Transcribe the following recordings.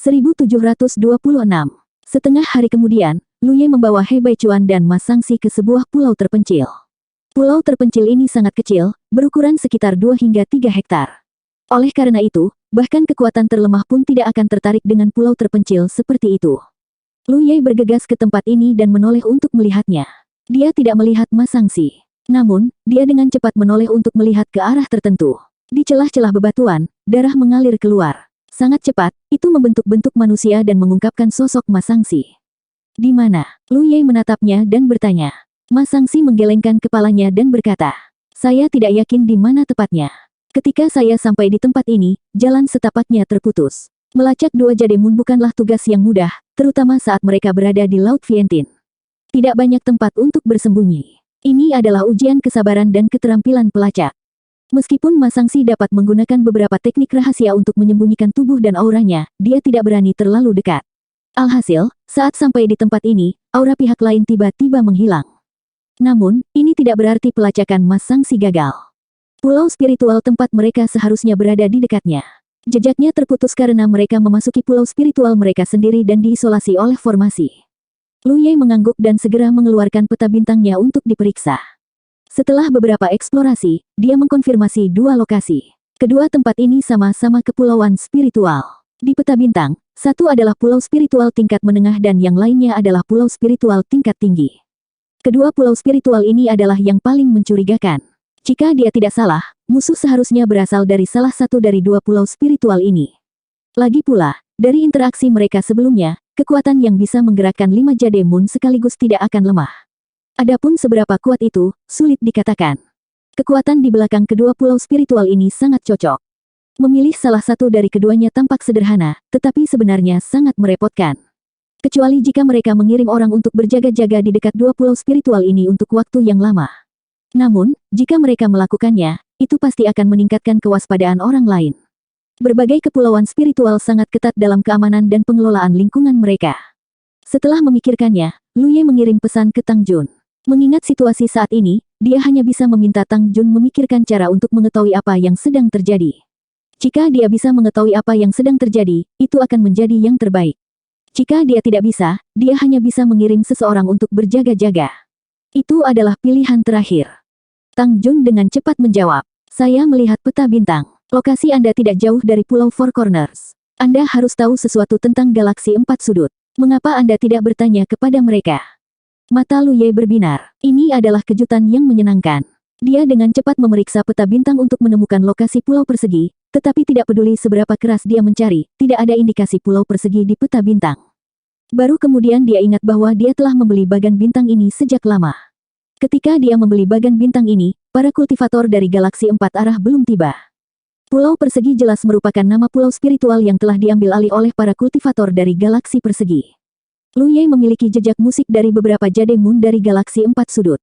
1726. Setengah hari kemudian, Lu Ye membawa He Baichuan dan Ma Sangxi ke sebuah pulau terpencil. Pulau terpencil ini sangat kecil, berukuran sekitar 2 hingga 3 hektar. Oleh karena itu, bahkan kekuatan terlemah pun tidak akan tertarik dengan pulau terpencil seperti itu. Lu Ye bergegas ke tempat ini dan menoleh untuk melihatnya. Dia tidak melihat Ma Sangxi. Namun, dia dengan cepat menoleh untuk melihat ke arah tertentu. Di celah-celah bebatuan, darah mengalir keluar. Sangat cepat, itu membentuk-bentuk manusia dan mengungkapkan sosok Ma Sangxi. Di mana? Lu Ye menatapnya dan bertanya. Ma Sangxi menggelengkan kepalanya dan berkata, saya tidak yakin di mana tepatnya. Ketika saya sampai di tempat ini, jalan setapaknya terputus. Melacak 2 Jademun bukanlah tugas yang mudah, terutama saat mereka berada di Laut Vientin. Tidak banyak tempat untuk bersembunyi. Ini adalah ujian kesabaran dan keterampilan pelacak. Meskipun Ma Sangxi dapat menggunakan beberapa teknik rahasia untuk menyembunyikan tubuh dan auranya, dia tidak berani terlalu dekat. Alhasil, saat sampai di tempat ini, aura pihak lain tiba-tiba menghilang. Namun, ini tidak berarti pelacakan Ma Sangxi gagal. Pulau spiritual tempat mereka seharusnya berada di dekatnya. Jejaknya terputus karena mereka memasuki pulau spiritual mereka sendiri dan diisolasi oleh formasi. Lu Ye mengangguk dan segera mengeluarkan peta bintangnya untuk diperiksa. Setelah beberapa eksplorasi, dia mengkonfirmasi 2 lokasi. Kedua tempat ini sama-sama kepulauan spiritual. Di peta bintang, satu adalah pulau spiritual tingkat menengah dan yang lainnya adalah pulau spiritual tingkat tinggi. Kedua pulau spiritual ini adalah yang paling mencurigakan. Jika dia tidak salah, musuh seharusnya berasal dari salah satu dari 2 pulau spiritual ini. Lagi pula, dari interaksi mereka sebelumnya, kekuatan yang bisa menggerakkan 5 Jademun sekaligus tidak akan lemah. Adapun seberapa kuat itu, sulit dikatakan. Kekuatan di belakang kedua pulau spiritual ini sangat cocok. Memilih salah satu dari keduanya tampak sederhana, tetapi sebenarnya sangat merepotkan. Kecuali jika mereka mengirim orang untuk berjaga-jaga di dekat 2 pulau spiritual ini untuk waktu yang lama. Namun, jika mereka melakukannya, itu pasti akan meningkatkan kewaspadaan orang lain. Berbagai kepulauan spiritual sangat ketat dalam keamanan dan pengelolaan lingkungan mereka. Setelah memikirkannya, Lu Ye mengirim pesan ke Tang Jun. Mengingat situasi saat ini, dia hanya bisa meminta Tang Jun memikirkan cara untuk mengetahui apa yang sedang terjadi. Jika dia bisa mengetahui apa yang sedang terjadi, itu akan menjadi yang terbaik. Jika dia tidak bisa, dia hanya bisa mengirim seseorang untuk berjaga-jaga. Itu adalah pilihan terakhir. Tang Jun dengan cepat menjawab, saya melihat peta bintang. Lokasi Anda tidak jauh dari Pulau Four Corners. Anda harus tahu sesuatu tentang galaksi 4 sudut. Mengapa Anda tidak bertanya kepada mereka? Mata Lu Ye berbinar. Ini adalah kejutan yang menyenangkan. Dia dengan cepat memeriksa peta bintang untuk menemukan lokasi pulau persegi, tetapi tidak peduli seberapa keras dia mencari, tidak ada indikasi pulau persegi di peta bintang. Baru kemudian dia ingat bahwa dia telah membeli bagan bintang ini sejak lama. Ketika dia membeli bagan bintang ini, para kultivator dari galaksi 4 arah belum tiba. Pulau persegi jelas merupakan nama pulau spiritual yang telah diambil alih oleh para kultivator dari galaksi persegi. Lu Ye memiliki jejak musik dari beberapa Jademun dari galaksi 4 sudut.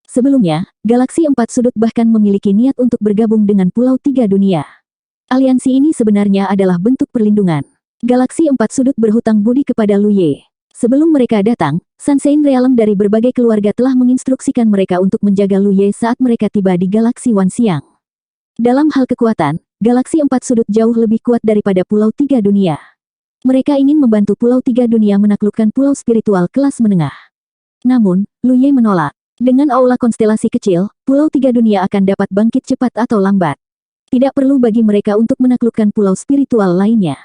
Sebelumnya, galaksi 4 sudut bahkan memiliki niat untuk bergabung dengan Pulau 3 Dunia. Aliansi ini sebenarnya adalah bentuk perlindungan. Galaksi 4 sudut berhutang budi kepada Lu Ye. Sebelum mereka datang, Sunshine Realm dari berbagai keluarga telah menginstruksikan mereka untuk menjaga Lu Ye saat mereka tiba di galaksi Wanxiang. Dalam hal kekuatan, galaksi 4 sudut jauh lebih kuat daripada Pulau 3 Dunia. Mereka ingin membantu Pulau 3 Dunia menaklukkan pulau spiritual kelas menengah. Namun, Lu Ye menolak. Dengan aula konstelasi kecil, Pulau 3 Dunia akan dapat bangkit cepat atau lambat. Tidak perlu bagi mereka untuk menaklukkan pulau spiritual lainnya.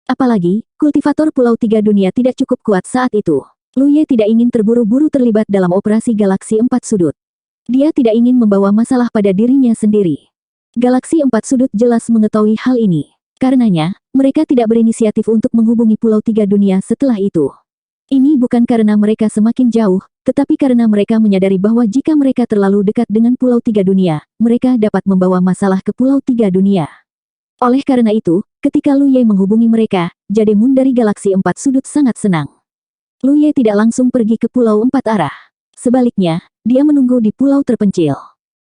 Apalagi, kultivator Pulau 3 Dunia tidak cukup kuat saat itu. Lu Ye tidak ingin terburu-buru terlibat dalam operasi galaksi 4 sudut. Dia tidak ingin membawa masalah pada dirinya sendiri. Galaksi 4 sudut jelas mengetahui hal ini. Karenanya, mereka tidak berinisiatif untuk menghubungi Pulau 3 Dunia setelah itu. Ini bukan karena mereka semakin jauh, tetapi karena mereka menyadari bahwa jika mereka terlalu dekat dengan Pulau 3 Dunia, mereka dapat membawa masalah ke Pulau 3 Dunia. Oleh karena itu, ketika Lu Ye menghubungi mereka, Jademun dari galaksi 4 sudut sangat senang. Lu Ye tidak langsung pergi ke Pulau 4 arah. Sebaliknya, dia menunggu di pulau terpencil.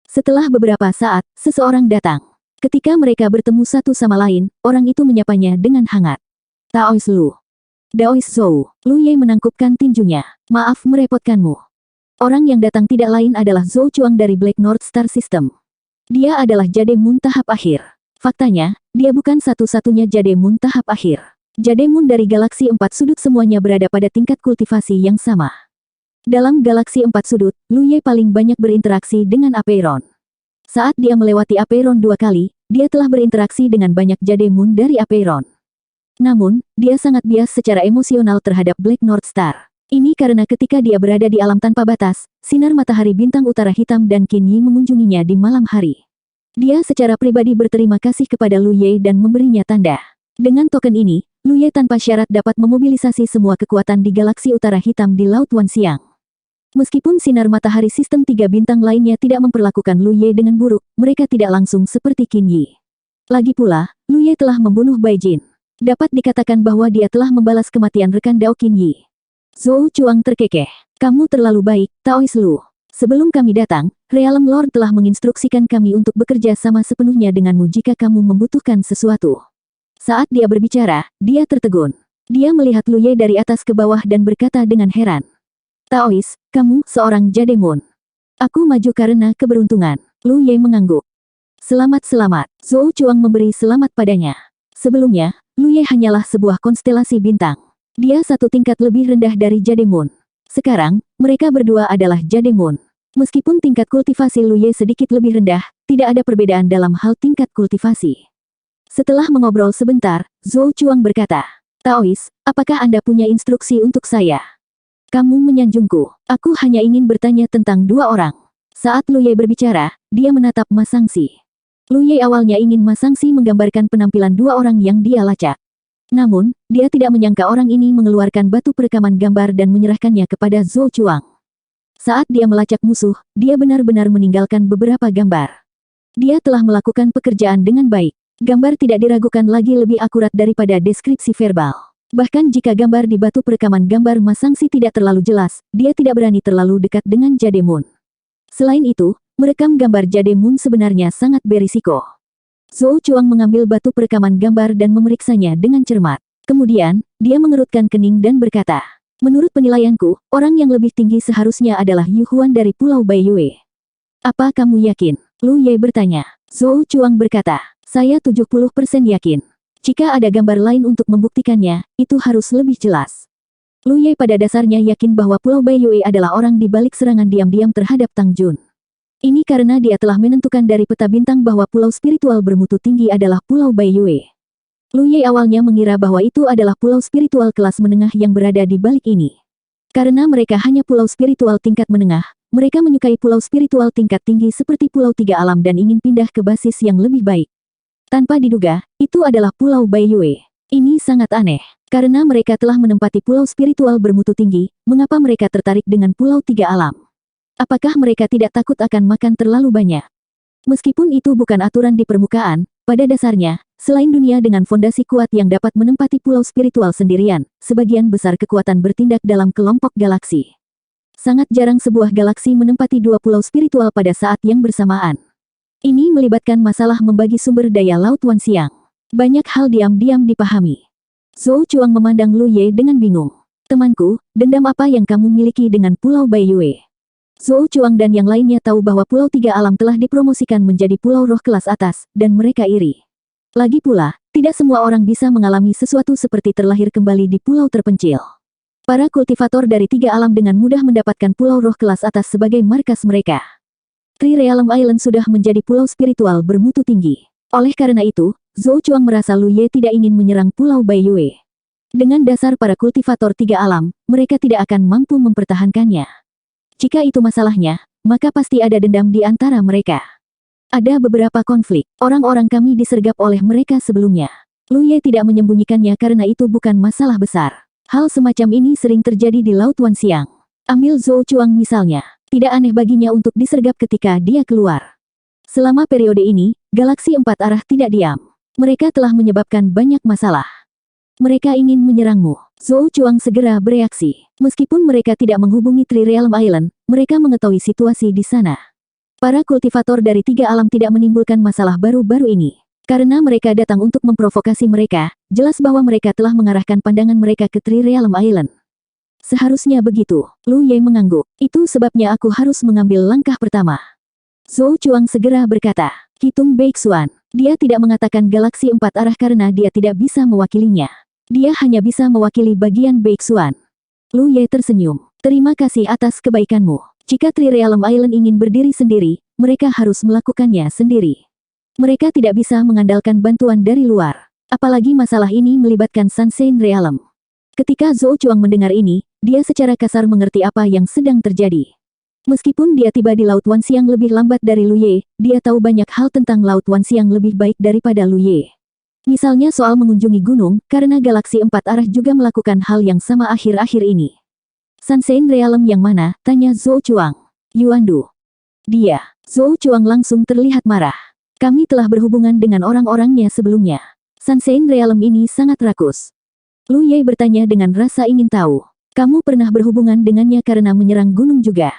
Setelah beberapa saat, seseorang datang. Ketika mereka bertemu satu sama lain, orang itu menyapanya dengan hangat. Taois Lu. Daois Zhou. Lu Ye menangkupkan tinjunya. Maaf merepotkanmu. Orang yang datang tidak lain adalah Zhou Chuang dari Black North Star System. Dia adalah Jademun tahap akhir. Faktanya, dia bukan satu-satunya Jademun tahap akhir. Jademun dari galaksi empat sudut semuanya berada pada tingkat kultivasi yang sama. Dalam galaksi empat sudut, Lu Ye paling banyak berinteraksi dengan Apeiron. Saat dia melewati Apeiron 2 kali, dia telah berinteraksi dengan banyak Jademun dari Apeiron. Namun, dia sangat bias secara emosional terhadap Black North Star. Ini karena ketika dia berada di alam tanpa batas, sinar matahari bintang utara hitam dan Qin Yi mengunjunginya di malam hari. Dia secara pribadi berterima kasih kepada Lu Ye dan memberinya tanda. Dengan token ini, Lu Ye tanpa syarat dapat memobilisasi semua kekuatan di galaksi utara hitam di Laut Wanxiang. Meskipun sinar matahari sistem 3 bintang lainnya tidak memperlakukan Lu Ye dengan buruk, mereka tidak langsung seperti Qin Yi. Lagi pula, Lu Ye telah membunuh Bai Jin. Dapat dikatakan bahwa dia telah membalas kematian rekan Dao Qin Yi. Zhou Chuang terkekeh. Kamu terlalu baik, Taois Lu. Sebelum kami datang, Realm Lord telah menginstruksikan kami untuk bekerja sama sepenuhnya denganmu jika kamu membutuhkan sesuatu. Saat dia berbicara, dia tertegun. Dia melihat Lu Ye dari atas ke bawah dan berkata dengan heran. Taois, kamu seorang Jademun. Aku maju karena keberuntungan. Lu Ye mengangguk. Selamat. Zhou Chuang memberi selamat padanya. Sebelumnya, Lu Ye hanyalah sebuah konstelasi bintang. Dia satu tingkat lebih rendah dari Jademun. Sekarang, mereka berdua adalah Jademun. Meskipun tingkat kultivasi Lu Ye sedikit lebih rendah, tidak ada perbedaan dalam hal tingkat kultivasi. Setelah mengobrol sebentar, Zhou Chuang berkata, Taois, apakah Anda punya instruksi untuk saya? Kamu menyanjungku. Aku hanya ingin bertanya tentang 2 orang. Saat Lu Ye berbicara, dia menatap Ma Shangxi. Lu Ye awalnya ingin Ma Shangxi menggambarkan penampilan 2 orang yang dia lacak. Namun, dia tidak menyangka orang ini mengeluarkan batu perekaman gambar dan menyerahkannya kepada Zhou Chuang. Saat dia melacak musuh, dia benar-benar meninggalkan beberapa gambar. Dia telah melakukan pekerjaan dengan baik. Gambar tidak diragukan lagi lebih akurat daripada deskripsi verbal. Bahkan jika gambar di batu perekaman gambar Ma Shangxi tidak terlalu jelas, dia tidak berani terlalu dekat dengan Jademun. Selain itu, merekam gambar Jademun sebenarnya sangat berisiko. Zhou Chuang mengambil batu perekaman gambar dan memeriksanya dengan cermat. Kemudian, dia mengerutkan kening dan berkata, menurut penilaianku, orang yang lebih tinggi seharusnya adalah Yu Huan dari Pulau Baiyue. Apa kamu yakin? Lu Ye bertanya. Zhou Chuang berkata, saya 70% yakin. Jika ada gambar lain untuk membuktikannya, itu harus lebih jelas. Lu Ye pada dasarnya yakin bahwa Pulau Baiyue adalah orang di balik serangan diam-diam terhadap Tang Jun. Ini karena dia telah menentukan dari peta bintang bahwa pulau spiritual bermutu tinggi adalah Pulau Baiyue. Lu Ye awalnya mengira bahwa itu adalah pulau spiritual kelas menengah yang berada di balik ini. Karena mereka hanya pulau spiritual tingkat menengah, mereka menyukai pulau spiritual tingkat tinggi seperti Pulau Tiga Alam dan ingin pindah ke basis yang lebih baik. Tanpa diduga, itu adalah Pulau Baiyue. Ini sangat aneh. Karena mereka telah menempati pulau spiritual bermutu tinggi, mengapa mereka tertarik dengan Pulau Tiga Alam? Apakah mereka tidak takut akan makan terlalu banyak? Meskipun itu bukan aturan di permukaan, pada dasarnya, selain dunia dengan fondasi kuat yang dapat menempati pulau spiritual sendirian, sebagian besar kekuatan bertindak dalam kelompok galaksi. Sangat jarang sebuah galaksi menempati 2 pulau spiritual pada saat yang bersamaan. Ini melibatkan masalah membagi sumber daya Laut Wanxiang. Banyak hal diam-diam dipahami. Zhou Chuang memandang Lu Ye dengan bingung. Temanku, dendam apa yang kamu miliki dengan Pulau Baiyue? Zhou Chuang dan yang lainnya tahu bahwa Pulau Tiga Alam telah dipromosikan menjadi pulau roh kelas atas, dan mereka iri. Lagi pula, tidak semua orang bisa mengalami sesuatu seperti terlahir kembali di pulau terpencil. Para kultivator dari Tiga Alam dengan mudah mendapatkan pulau roh kelas atas sebagai markas mereka. Three Realm Island sudah menjadi pulau spiritual bermutu tinggi. Oleh karena itu, Zhou Chuang merasa Lu Ye tidak ingin menyerang Pulau Baiyue. Dengan dasar para kultivator Tiga Alam, mereka tidak akan mampu mempertahankannya. Jika itu masalahnya, maka pasti ada dendam di antara mereka. Ada beberapa konflik. Orang-orang kami disergap oleh mereka sebelumnya. Lu Ye tidak menyembunyikannya karena itu bukan masalah besar. Hal semacam ini sering terjadi di Laut Wanxiang. Ambil Zhou Chuang misalnya. Tidak aneh baginya untuk disergap ketika dia keluar. Selama periode ini, galaksi 4 arah tidak diam. Mereka telah menyebabkan banyak masalah. Mereka ingin menyerangmu. Zhou Chuang segera bereaksi. Meskipun mereka tidak menghubungi Three Realm Island, mereka mengetahui situasi di sana. Para kultivator dari Tiga Alam tidak menimbulkan masalah baru-baru ini. Karena mereka datang untuk memprovokasi mereka, jelas bahwa mereka telah mengarahkan pandangan mereka ke Three Realm Island. Seharusnya begitu. Lu Ye mengangguk. Itu sebabnya aku harus mengambil langkah pertama. Zhou Chuang segera berkata, hitung Beixuan. Dia tidak mengatakan galaksi 4 arah karena dia tidak bisa mewakilinya. Dia hanya bisa mewakili bagian Beixuan. Lu Ye tersenyum. Terima kasih atas kebaikanmu. Jika Tri Realm Island ingin berdiri sendiri, mereka harus melakukannya sendiri. Mereka tidak bisa mengandalkan bantuan dari luar. Apalagi masalah ini melibatkan Sunshine Realm. Ketika Zhou Chuang mendengar ini, dia secara kasar mengerti apa yang sedang terjadi. Meskipun dia tiba di Laut Wanxiang lebih lambat dari Lu Ye, dia tahu banyak hal tentang Laut Wanxiang lebih baik daripada Lu Ye. Misalnya soal mengunjungi gunung, karena galaksi 4 arah juga melakukan hal yang sama akhir-akhir ini. Sunshine Realm yang mana? Tanya Zhou Chuang. Yuandu. Dia. Zhou Chuang langsung terlihat marah. Kami telah berhubungan dengan orang-orangnya sebelumnya. Sunshine Realm ini sangat rakus. Lu Ye bertanya dengan rasa ingin tahu. Kamu pernah berhubungan dengannya karena menyerang gunung juga?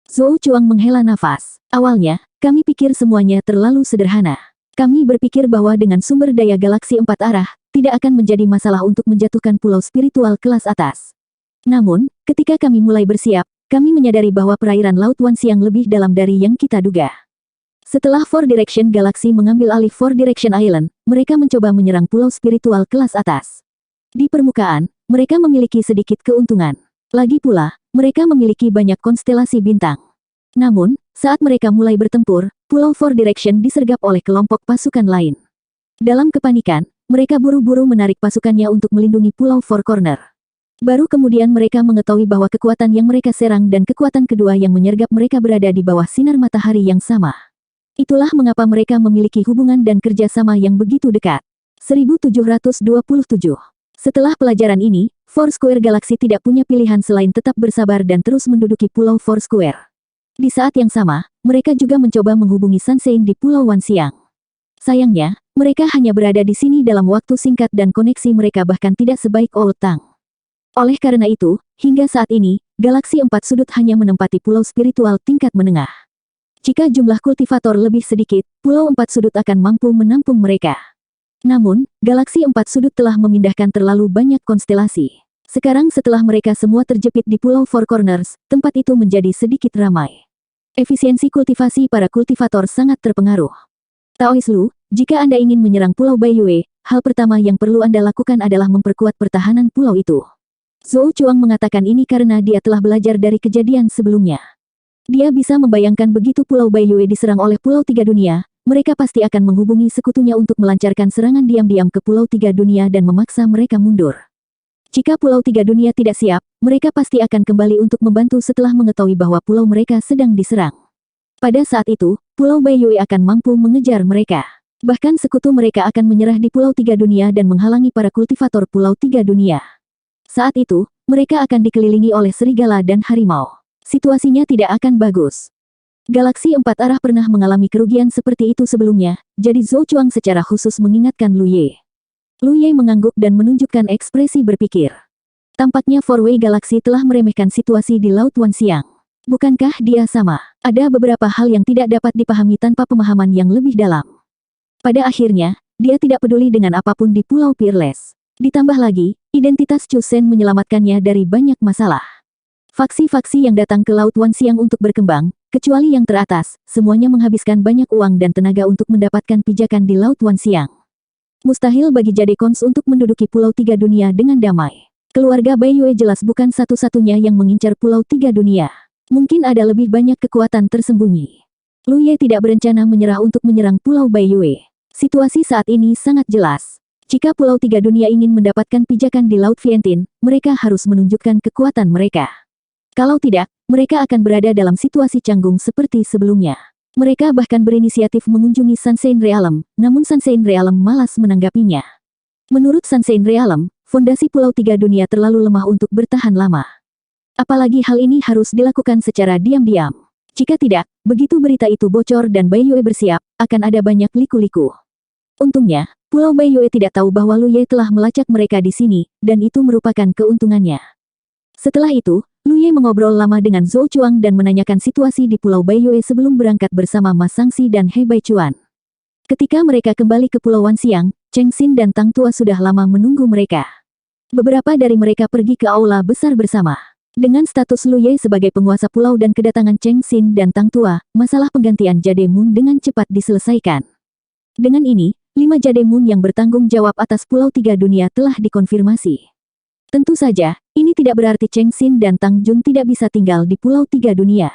Zhou Chuang menghela nafas. Awalnya, kami pikir semuanya terlalu sederhana. Kami berpikir bahwa dengan sumber daya galaksi 4 arah, tidak akan menjadi masalah untuk menjatuhkan pulau spiritual kelas atas. Namun, ketika kami mulai bersiap, kami menyadari bahwa perairan Laut Wanxiang lebih dalam dari yang kita duga. Setelah Four Direction Galaxy mengambil alih Four Direction Island, mereka mencoba menyerang pulau spiritual kelas atas. Di permukaan, mereka memiliki sedikit keuntungan. Lagi pula, mereka memiliki banyak konstelasi bintang. Namun, saat mereka mulai bertempur, Pulau Four Direction disergap oleh kelompok pasukan lain. Dalam kepanikan, mereka buru-buru menarik pasukannya untuk melindungi Pulau Four Corner. Baru kemudian mereka mengetahui bahwa kekuatan yang mereka serang dan kekuatan kedua yang menyergap mereka berada di bawah sinar matahari yang sama. Itulah mengapa mereka memiliki hubungan dan kerjasama yang begitu dekat. 1727. Setelah pelajaran ini, Foursquare Galaxy tidak punya pilihan selain tetap bersabar dan terus menduduki Pulau Foursquare. Di saat yang sama, mereka juga mencoba menghubungi Sunshine di Pulau Wanxiang. Sayangnya, mereka hanya berada di sini dalam waktu singkat dan koneksi mereka bahkan tidak sebaik Old Tang. Oleh karena itu, hingga saat ini, Galaksi 4 Sudut hanya menempati pulau spiritual tingkat menengah. Jika jumlah kultivator lebih sedikit, Pulau 4 Sudut akan mampu menampung mereka. Namun, Galaksi 4 Sudut telah memindahkan terlalu banyak konstelasi. Sekarang setelah mereka semua terjepit di Pulau Four Corners, tempat itu menjadi sedikit ramai. Efisiensi kultivasi para kultivator sangat terpengaruh. Taois Lu, jika Anda ingin menyerang Pulau Baiyue, hal pertama yang perlu Anda lakukan adalah memperkuat pertahanan pulau itu. Zhou Chuang mengatakan ini karena dia telah belajar dari kejadian sebelumnya. Dia bisa membayangkan begitu Pulau Baiyue diserang oleh Pulau Tiga Dunia, mereka pasti akan menghubungi sekutunya untuk melancarkan serangan diam-diam ke Pulau Tiga Dunia dan memaksa mereka mundur. Jika Pulau Tiga Dunia tidak siap, mereka pasti akan kembali untuk membantu setelah mengetahui bahwa pulau mereka sedang diserang. Pada saat itu, Pulau Baiyue akan mampu mengejar mereka. Bahkan sekutu mereka akan menyerah di Pulau Tiga Dunia dan menghalangi para kultivator Pulau Tiga Dunia. Saat itu, mereka akan dikelilingi oleh serigala dan harimau. Situasinya tidak akan bagus. Galaksi 4 arah pernah mengalami kerugian seperti itu sebelumnya, jadi Zhou Chuang secara khusus mengingatkan Lu Ye. Lu Ye mengangguk dan menunjukkan ekspresi berpikir. Tampaknya Four Way Galaxy telah meremehkan situasi di Laut Wanxiang. Bukankah dia sama? Ada beberapa hal yang tidak dapat dipahami tanpa pemahaman yang lebih dalam. Pada akhirnya, dia tidak peduli dengan apapun di Pulau Peerless. Ditambah lagi, identitas Chu Shen menyelamatkannya dari banyak masalah. Faksi-faksi yang datang ke Laut Wanxiang untuk berkembang, kecuali yang teratas, semuanya menghabiskan banyak uang dan tenaga untuk mendapatkan pijakan di Laut Wanxiang. Mustahil bagi Jadekons untuk menduduki Pulau Tiga Dunia dengan damai. Keluarga Baiyue jelas bukan satu-satunya yang mengincar Pulau Tiga Dunia. Mungkin ada lebih banyak kekuatan tersembunyi. Lu Ye tidak berencana menyerah untuk menyerang Pulau Baiyue. Situasi saat ini sangat jelas. Jika Pulau Tiga Dunia ingin mendapatkan pijakan di Laut Vientin, mereka harus menunjukkan kekuatan mereka. Kalau tidak, mereka akan berada dalam situasi canggung seperti sebelumnya. Mereka bahkan berinisiatif mengunjungi Sunshine Realm, namun Sunshine Realm malas menanggapinya. Menurut Sunshine Realm, fondasi Pulau Tiga Dunia terlalu lemah untuk bertahan lama. Apalagi hal ini harus dilakukan secara diam-diam. Jika tidak, begitu berita itu bocor dan Baiyue bersiap, akan ada banyak liku-liku. Untungnya, Pulau Baiyue tidak tahu bahwa Lu Ye telah melacak mereka di sini, dan itu merupakan keuntungannya. Setelah itu, Lu Ye mengobrol lama dengan Zhou Chuang dan menanyakan situasi di Pulau Baiyue sebelum berangkat bersama Ma Shangxi dan He Baichuan. Ketika mereka kembali ke Pulau Wanxiang, Cheng Xin dan Tang Tua sudah lama menunggu mereka. Beberapa dari mereka pergi ke aula besar bersama. Dengan status Lu Ye sebagai penguasa pulau dan kedatangan Cheng Xin dan Tang Tua, masalah penggantian Jade Moon dengan cepat diselesaikan. Dengan ini, 5 Jade Moon yang bertanggung jawab atas Pulau Tiga Dunia telah dikonfirmasi. Tentu saja, ini tidak berarti Cheng Xin dan Tang Jun tidak bisa tinggal di Pulau Tiga Dunia.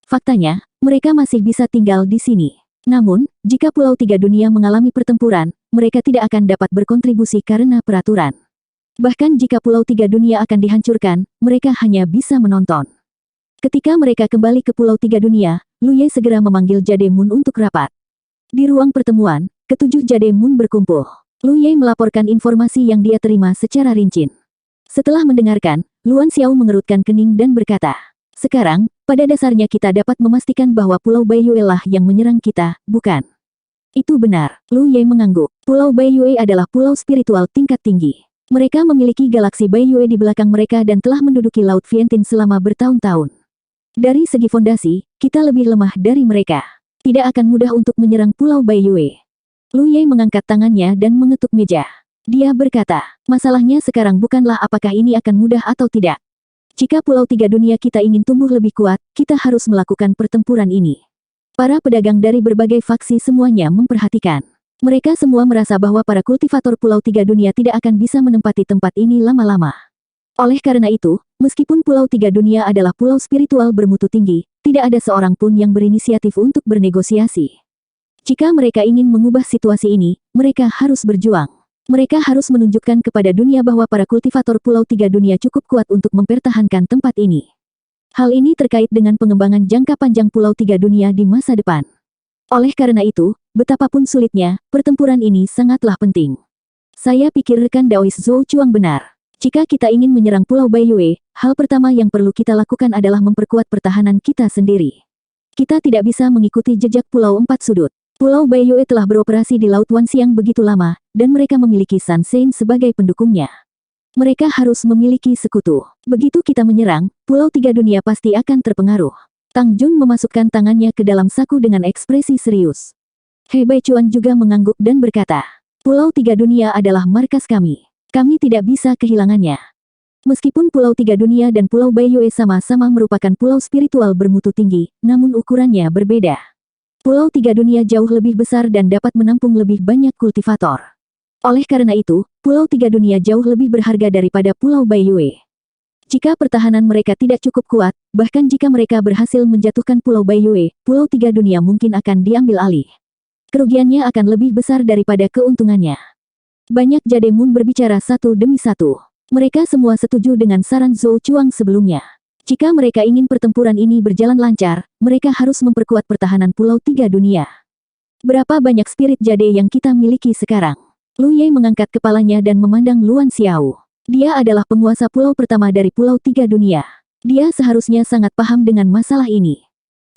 Faktanya, mereka masih bisa tinggal di sini. Namun, jika Pulau Tiga Dunia mengalami pertempuran, mereka tidak akan dapat berkontribusi karena peraturan. Bahkan jika Pulau Tiga Dunia akan dihancurkan, mereka hanya bisa menonton. Ketika mereka kembali ke Pulau Tiga Dunia, Lu Ye segera memanggil Jade Moon untuk rapat. Di ruang pertemuan, ketujuh Jade Moon berkumpul. Lu Ye melaporkan informasi yang dia terima secara rinci. Setelah mendengarkan, Luan Xiao mengerutkan kening dan berkata, "Sekarang, pada dasarnya kita dapat memastikan bahwa Pulau Baiyue lah yang menyerang kita, bukan?" "Itu benar," Lu Ye mengangguk. Pulau Baiyue adalah pulau spiritual tingkat tinggi. Mereka memiliki galaksi Baiyue di belakang mereka dan telah menduduki Laut Vientiane selama bertahun-tahun. Dari segi fondasi, kita lebih lemah dari mereka. Tidak akan mudah untuk menyerang Pulau Baiyue. Lu Ye mengangkat tangannya dan mengetuk meja. Dia berkata, "Masalahnya sekarang bukanlah apakah ini akan mudah atau tidak. Jika Pulau Tiga Dunia kita ingin tumbuh lebih kuat, kita harus melakukan pertempuran ini." Para pedagang dari berbagai faksi semuanya memperhatikan. Mereka semua merasa bahwa para kultivator Pulau Tiga Dunia tidak akan bisa menempati tempat ini lama-lama. Oleh karena itu, meskipun Pulau Tiga Dunia adalah pulau spiritual bermutu tinggi, tidak ada seorang pun yang berinisiatif untuk bernegosiasi. Jika mereka ingin mengubah situasi ini, mereka harus berjuang. Mereka harus menunjukkan kepada dunia bahwa para kultivator Pulau Tiga Dunia cukup kuat untuk mempertahankan tempat ini. Hal ini terkait dengan pengembangan jangka panjang Pulau Tiga Dunia di masa depan. Oleh karena itu, betapapun sulitnya, pertempuran ini sangatlah penting. Saya pikir rekan Daois Zhou Chuang benar. Jika kita ingin menyerang Pulau Baiyue, hal pertama yang perlu kita lakukan adalah memperkuat pertahanan kita sendiri. Kita tidak bisa mengikuti jejak Pulau Empat Sudut. Pulau Baiyue telah beroperasi di Laut Wanxiang begitu lama, dan mereka memiliki San Sein sebagai pendukungnya. Mereka harus memiliki sekutu. Begitu kita menyerang, Pulau Tiga Dunia pasti akan terpengaruh. Tang Jun memasukkan tangannya ke dalam saku dengan ekspresi serius. He Baichuan juga mengangguk dan berkata, "Pulau Tiga Dunia adalah markas kami. Kami tidak bisa kehilangannya." Meskipun Pulau Tiga Dunia dan Pulau Baiyue sama-sama merupakan pulau spiritual bermutu tinggi, namun ukurannya berbeda. Pulau Tiga Dunia jauh lebih besar dan dapat menampung lebih banyak kultivator. Oleh karena itu, Pulau Tiga Dunia jauh lebih berharga daripada Pulau Baiyue. Jika pertahanan mereka tidak cukup kuat, bahkan jika mereka berhasil menjatuhkan Pulau Baiyue, Pulau Tiga Dunia mungkin akan diambil alih. Kerugiannya akan lebih besar daripada keuntungannya. Banyak Jade Moon berbicara satu demi satu. Mereka semua setuju dengan saran Zhou Chuang sebelumnya. Jika mereka ingin pertempuran ini berjalan lancar, mereka harus memperkuat pertahanan Pulau Tiga Dunia. Berapa banyak spirit Jade yang kita miliki sekarang? Lu Ye mengangkat kepalanya dan memandang Luan Xiao. Dia adalah penguasa pulau pertama dari Pulau Tiga Dunia. Dia seharusnya sangat paham dengan masalah ini.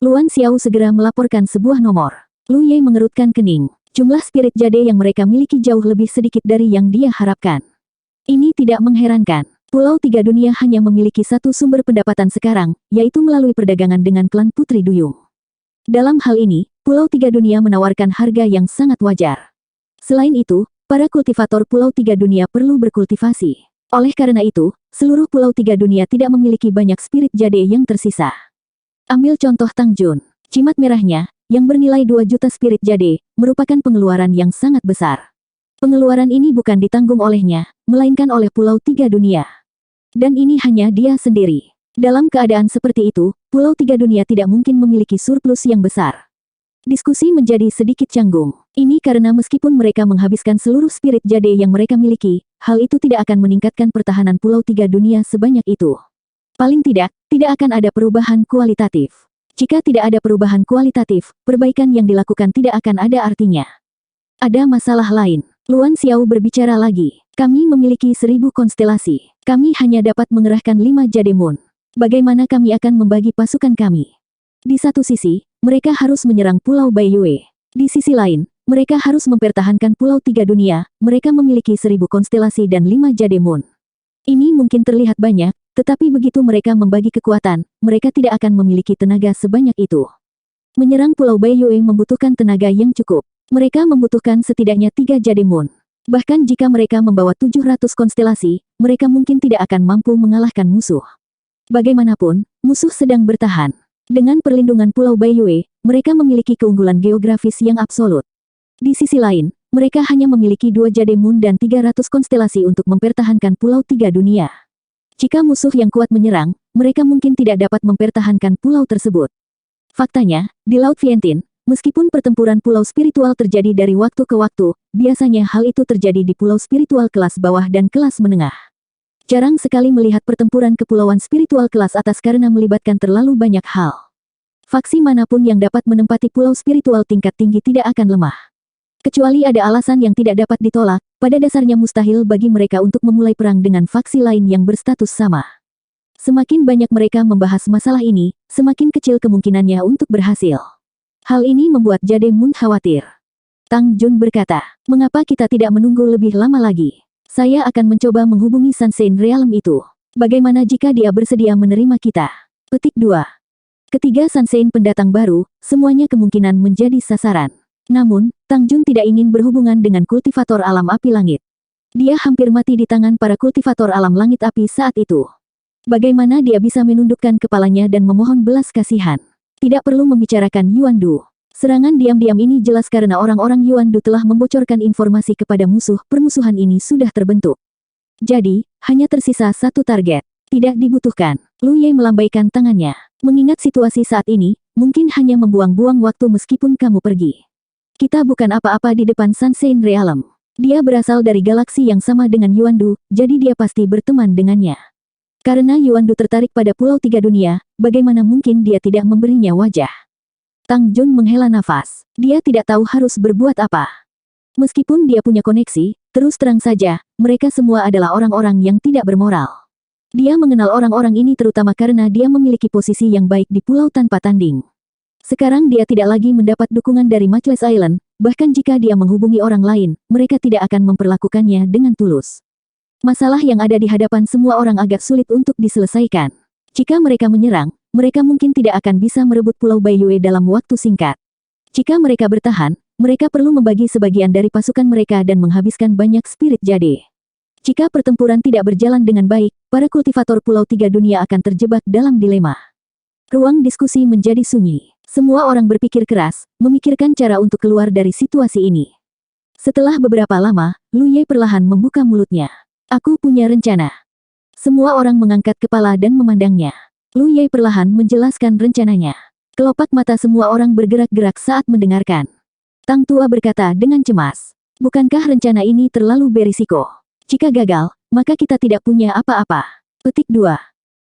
Luan Xiao segera melaporkan sebuah nomor. Lu Ye mengerutkan kening. Jumlah spirit Jade yang mereka miliki jauh lebih sedikit dari yang dia harapkan. Ini tidak mengherankan. Pulau Tiga Dunia hanya memiliki satu sumber pendapatan sekarang, yaitu melalui perdagangan dengan klan Putri Duyung. Dalam hal ini, Pulau Tiga Dunia menawarkan harga yang sangat wajar. Selain itu, para kultivator Pulau Tiga Dunia perlu berkultivasi. Oleh karena itu, seluruh Pulau Tiga Dunia tidak memiliki banyak spirit Jade yang tersisa. Ambil contoh Tang Jun. Jimat merahnya, yang bernilai 2 juta spirit Jade, merupakan pengeluaran yang sangat besar. Pengeluaran ini bukan ditanggung olehnya, melainkan oleh Pulau Tiga Dunia. Dan ini hanya dia sendiri. Dalam keadaan seperti itu, Pulau Tiga Dunia tidak mungkin memiliki surplus yang besar. Diskusi menjadi sedikit canggung. Ini karena meskipun mereka menghabiskan seluruh spirit Jade yang mereka miliki, hal itu tidak akan meningkatkan pertahanan Pulau Tiga Dunia sebanyak itu. Paling tidak akan ada perubahan kualitatif. Jika tidak ada perubahan kualitatif, perbaikan yang dilakukan tidak akan ada artinya. Ada masalah lain. Luan Xiao berbicara lagi. Kami memiliki 1000 konstelasi. Kami hanya dapat mengerahkan 5 Jade Moon. Bagaimana kami akan membagi pasukan kami? Di satu sisi, mereka harus menyerang Pulau Baiyue. Di sisi lain, mereka harus mempertahankan Pulau Tiga Dunia. Mereka memiliki 1000 konstelasi dan 5 Jade Moon. Ini mungkin terlihat banyak, tetapi begitu mereka membagi kekuatan, mereka tidak akan memiliki tenaga sebanyak itu. Menyerang Pulau Baiyue membutuhkan tenaga yang cukup. Mereka membutuhkan setidaknya 3 Jade Moon. Bahkan jika mereka membawa 700 konstelasi, mereka mungkin tidak akan mampu mengalahkan musuh. Bagaimanapun, musuh sedang bertahan. Dengan perlindungan Pulau Baiyue, mereka memiliki keunggulan geografis yang absolut. Di sisi lain, Mereka hanya memiliki 2 jade moon dan 300 konstelasi untuk mempertahankan Pulau Tiga Dunia. Jika musuh yang kuat menyerang, mereka mungkin tidak dapat mempertahankan pulau tersebut. Faktanya, di Laut Vientin, meskipun pertempuran pulau spiritual terjadi dari waktu ke waktu, biasanya hal itu terjadi di pulau spiritual kelas bawah dan kelas menengah. Jarang sekali melihat pertempuran kepulauan spiritual kelas atas karena melibatkan terlalu banyak hal. Faksi manapun yang dapat menempati pulau spiritual tingkat tinggi tidak akan lemah. Kecuali ada alasan yang tidak dapat ditolak, pada dasarnya mustahil bagi mereka untuk memulai perang dengan faksi lain yang berstatus sama. Semakin banyak mereka membahas masalah ini, semakin kecil kemungkinannya untuk berhasil. Hal ini membuat Jade Moon khawatir. Tang Jun berkata, "Mengapa kita tidak menunggu lebih lama lagi? Saya akan mencoba menghubungi Sunshine Realm itu. Bagaimana jika dia bersedia menerima kita?" Petik 2. Ketiga Sunshine pendatang baru, semuanya kemungkinan menjadi sasaran. Namun, Tang Jun tidak ingin berhubungan dengan kultivator alam api langit. Dia hampir mati di tangan para kultivator alam langit api saat itu. Bagaimana dia bisa menundukkan kepalanya dan memohon belas kasihan? Tidak perlu membicarakan Yuan Du. Serangan diam-diam ini jelas karena orang-orang Yuan Du telah membocorkan informasi kepada musuh. Permusuhan ini sudah terbentuk. Jadi, hanya tersisa satu target. Tidak dibutuhkan. Lu Ye melambaikan tangannya. Mengingat situasi saat ini, mungkin hanya membuang-buang waktu meskipun kamu pergi. Kita bukan apa-apa di depan Sunshine Realm. Dia berasal dari galaksi yang sama dengan Yuan Du, jadi dia pasti berteman dengannya. Karena Yuan Du tertarik pada Pulau Tiga Dunia, bagaimana mungkin dia tidak memberinya wajah? Tang Jun menghela nafas. Dia tidak tahu harus berbuat apa. Meskipun dia punya koneksi, terus terang saja, mereka semua adalah orang-orang yang tidak bermoral. Dia mengenal orang-orang ini terutama karena dia memiliki posisi yang baik di pulau tanpa tanding. Sekarang dia tidak lagi mendapat dukungan dari Matchless Island, bahkan jika dia menghubungi orang lain, mereka tidak akan memperlakukannya dengan tulus. Masalah yang ada di hadapan semua orang agak sulit untuk diselesaikan. Jika mereka menyerang, mereka mungkin tidak akan bisa merebut Pulau Baiyue dalam waktu singkat. Jika mereka bertahan, mereka perlu membagi sebagian dari pasukan mereka dan menghabiskan banyak spirit jade. Jika pertempuran tidak berjalan dengan baik, para kultivator Pulau Tiga Dunia akan terjebak dalam dilema. Ruang diskusi menjadi sunyi. Semua orang berpikir keras, memikirkan cara untuk keluar dari situasi ini. Setelah beberapa lama, Lu Ye perlahan membuka mulutnya. "Aku punya rencana." Semua orang mengangkat kepala dan memandangnya. Lu Ye perlahan menjelaskan rencananya. Kelopak mata semua orang bergerak-gerak saat mendengarkan. Tang Tua berkata dengan cemas, "Bukankah rencana ini terlalu berisiko? Jika gagal, maka kita tidak punya apa-apa." Petik 2.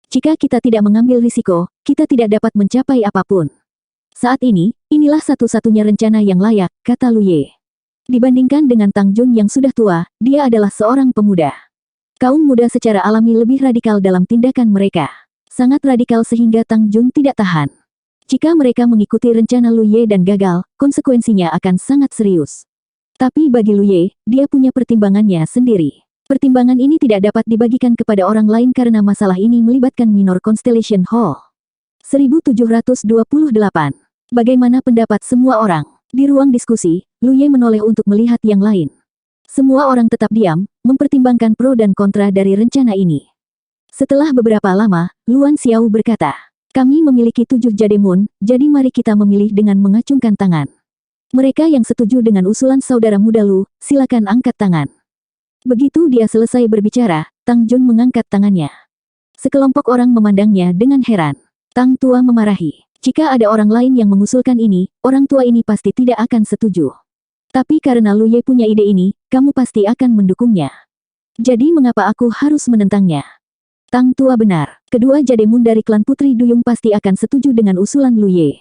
Jika kita tidak mengambil risiko, kita tidak dapat mencapai apapun. Saat ini, inilah satu-satunya rencana yang layak, kata Lu Ye. Dibandingkan dengan Tang Jun yang sudah tua, dia adalah seorang pemuda. Kaum muda secara alami lebih radikal dalam tindakan mereka. Sangat radikal sehingga Tang Jun tidak tahan. Jika mereka mengikuti rencana Lu Ye dan gagal, konsekuensinya akan sangat serius. Tapi bagi Lu Ye, dia punya pertimbangannya sendiri. Pertimbangan ini tidak dapat dibagikan kepada orang lain karena masalah ini melibatkan Minor Constellation Hall. 1728. Bagaimana pendapat semua orang? Di ruang diskusi, Lu Ye menoleh untuk melihat yang lain. Semua orang tetap diam, mempertimbangkan pro dan kontra dari rencana ini. Setelah beberapa lama, Luan Xiao berkata, "Kami memiliki 7 jade moon, jadi mari kita memilih dengan mengacungkan tangan." Mereka yang setuju dengan usulan saudara muda Lu, silakan angkat tangan. Begitu dia selesai berbicara, Tang Jun mengangkat tangannya. Sekelompok orang memandangnya dengan heran. Tang Tua memarahi. Jika ada orang lain yang mengusulkan ini, orang tua ini pasti tidak akan setuju. Tapi karena Lu Ye punya ide ini, kamu pasti akan mendukungnya. Jadi mengapa aku harus menentangnya? Tang Tua benar. Kedua jade moon dari klan Putri Duyung pasti akan setuju dengan usulan Lu Ye.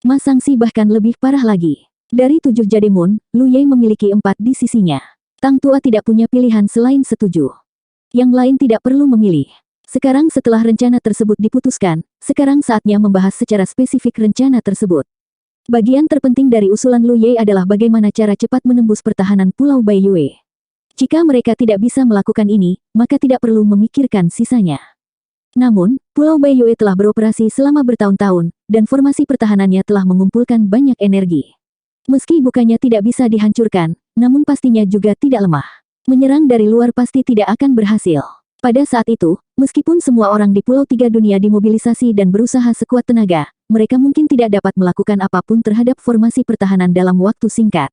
Ma Sangxi bahkan lebih parah lagi. Dari 7 jade moon, Lu Ye memiliki 4 di sisinya. Tang Tua tidak punya pilihan selain setuju. Yang lain tidak perlu memilih. Sekarang setelah rencana tersebut diputuskan, sekarang saatnya membahas secara spesifik rencana tersebut. Bagian terpenting dari usulan Lu Ye adalah bagaimana cara cepat menembus pertahanan Pulau Baiyue. Jika mereka tidak bisa melakukan ini, maka tidak perlu memikirkan sisanya. Namun, Pulau Baiyue telah beroperasi selama bertahun-tahun, dan formasi pertahanannya telah mengumpulkan banyak energi. Meski bukannya tidak bisa dihancurkan, namun pastinya juga tidak lemah. Menyerang dari luar pasti tidak akan berhasil. Pada saat itu, meskipun semua orang di Pulau Tiga Dunia dimobilisasi dan berusaha sekuat tenaga, mereka mungkin tidak dapat melakukan apapun terhadap formasi pertahanan dalam waktu singkat.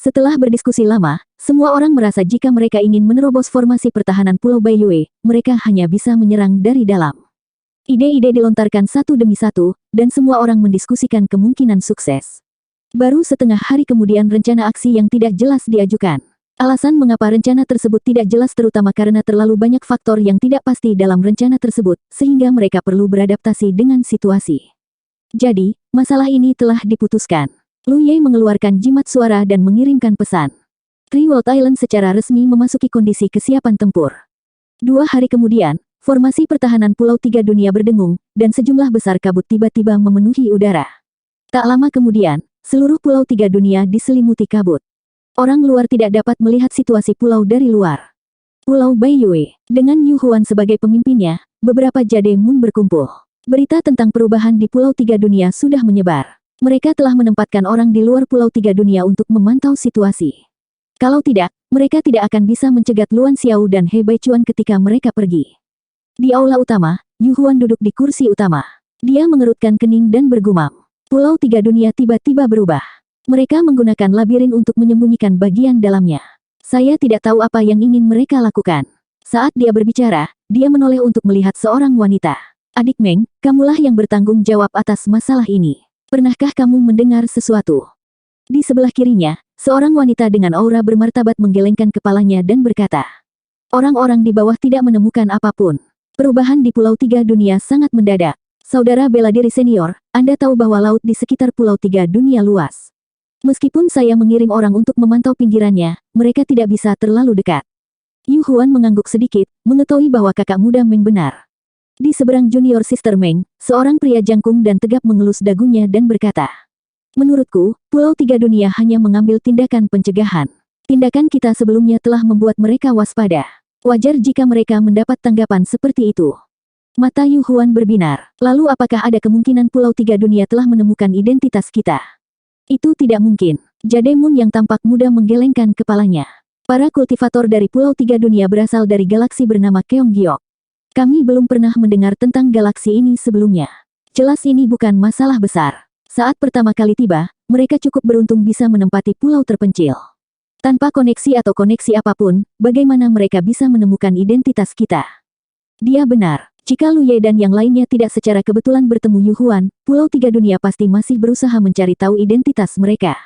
Setelah berdiskusi lama, semua orang merasa jika mereka ingin menerobos formasi pertahanan Pulau Baiyue, mereka hanya bisa menyerang dari dalam. Ide-ide dilontarkan satu demi satu, dan semua orang mendiskusikan kemungkinan sukses. Baru setengah hari kemudian rencana aksi yang tidak jelas diajukan. Alasan mengapa rencana tersebut tidak jelas terutama karena terlalu banyak faktor yang tidak pasti dalam rencana tersebut, sehingga mereka perlu beradaptasi dengan situasi. Jadi, masalah ini telah diputuskan. Lu Ye mengeluarkan jimat suara dan mengirimkan pesan. Three World Island secara resmi memasuki kondisi kesiapan tempur. 2 hari kemudian, formasi pertahanan Pulau Tiga Dunia berdengung, dan sejumlah besar kabut tiba-tiba memenuhi udara. Tak lama kemudian, seluruh Pulau Tiga Dunia diselimuti kabut. Orang luar tidak dapat melihat situasi pulau dari luar. Pulau Baiyue, dengan Yu Huan sebagai pemimpinnya, beberapa Jade Moon berkumpul. Berita tentang perubahan di Pulau Tiga Dunia sudah menyebar. Mereka telah menempatkan orang di luar Pulau Tiga Dunia untuk memantau situasi. Kalau tidak, mereka tidak akan bisa mencegat Luan Xiao dan He Baichuan ketika mereka pergi. Di aula utama, Yu Huan duduk di kursi utama. Dia mengerutkan kening dan bergumam. Pulau Tiga Dunia tiba-tiba berubah. Mereka menggunakan labirin untuk menyembunyikan bagian dalamnya. Saya tidak tahu apa yang ingin mereka lakukan. Saat dia berbicara, dia menoleh untuk melihat seorang wanita. Adik Meng, kamulah yang bertanggung jawab atas masalah ini. Pernahkah kamu mendengar sesuatu? Di sebelah kirinya, seorang wanita dengan aura bermartabat menggelengkan kepalanya dan berkata, orang-orang di bawah tidak menemukan apapun. Perubahan di Pulau Tiga Dunia sangat mendadak. Saudara bela diri senior, Anda tahu bahwa laut di sekitar Pulau Tiga Dunia luas. Meskipun saya mengirim orang untuk memantau pinggirannya, mereka tidak bisa terlalu dekat. Yu Huan mengangguk sedikit, mengetahui bahwa kakak muda Meng benar. Di seberang junior sister Meng, seorang pria jangkung dan tegap mengelus dagunya dan berkata, menurutku, Pulau Tiga Dunia hanya mengambil tindakan pencegahan. Tindakan kita sebelumnya telah membuat mereka waspada. Wajar jika mereka mendapat tanggapan seperti itu. Mata Yu Huan berbinar. Lalu apakah ada kemungkinan Pulau Tiga Dunia telah menemukan identitas kita? Itu tidak mungkin. Jade Moon yang tampak muda menggelengkan kepalanya. Para kultivator dari Pulau Tiga Dunia berasal dari galaksi bernama Keonggyok. Kami belum pernah mendengar tentang galaksi ini sebelumnya. Jelas ini bukan masalah besar. Saat pertama kali tiba, mereka cukup beruntung bisa menempati pulau terpencil. Tanpa koneksi atau koneksi apapun, bagaimana mereka bisa menemukan identitas kita? Dia benar. Jika Lu Ye dan yang lainnya tidak secara kebetulan bertemu Yu Huan, Pulau Tiga Dunia pasti masih berusaha mencari tahu identitas mereka.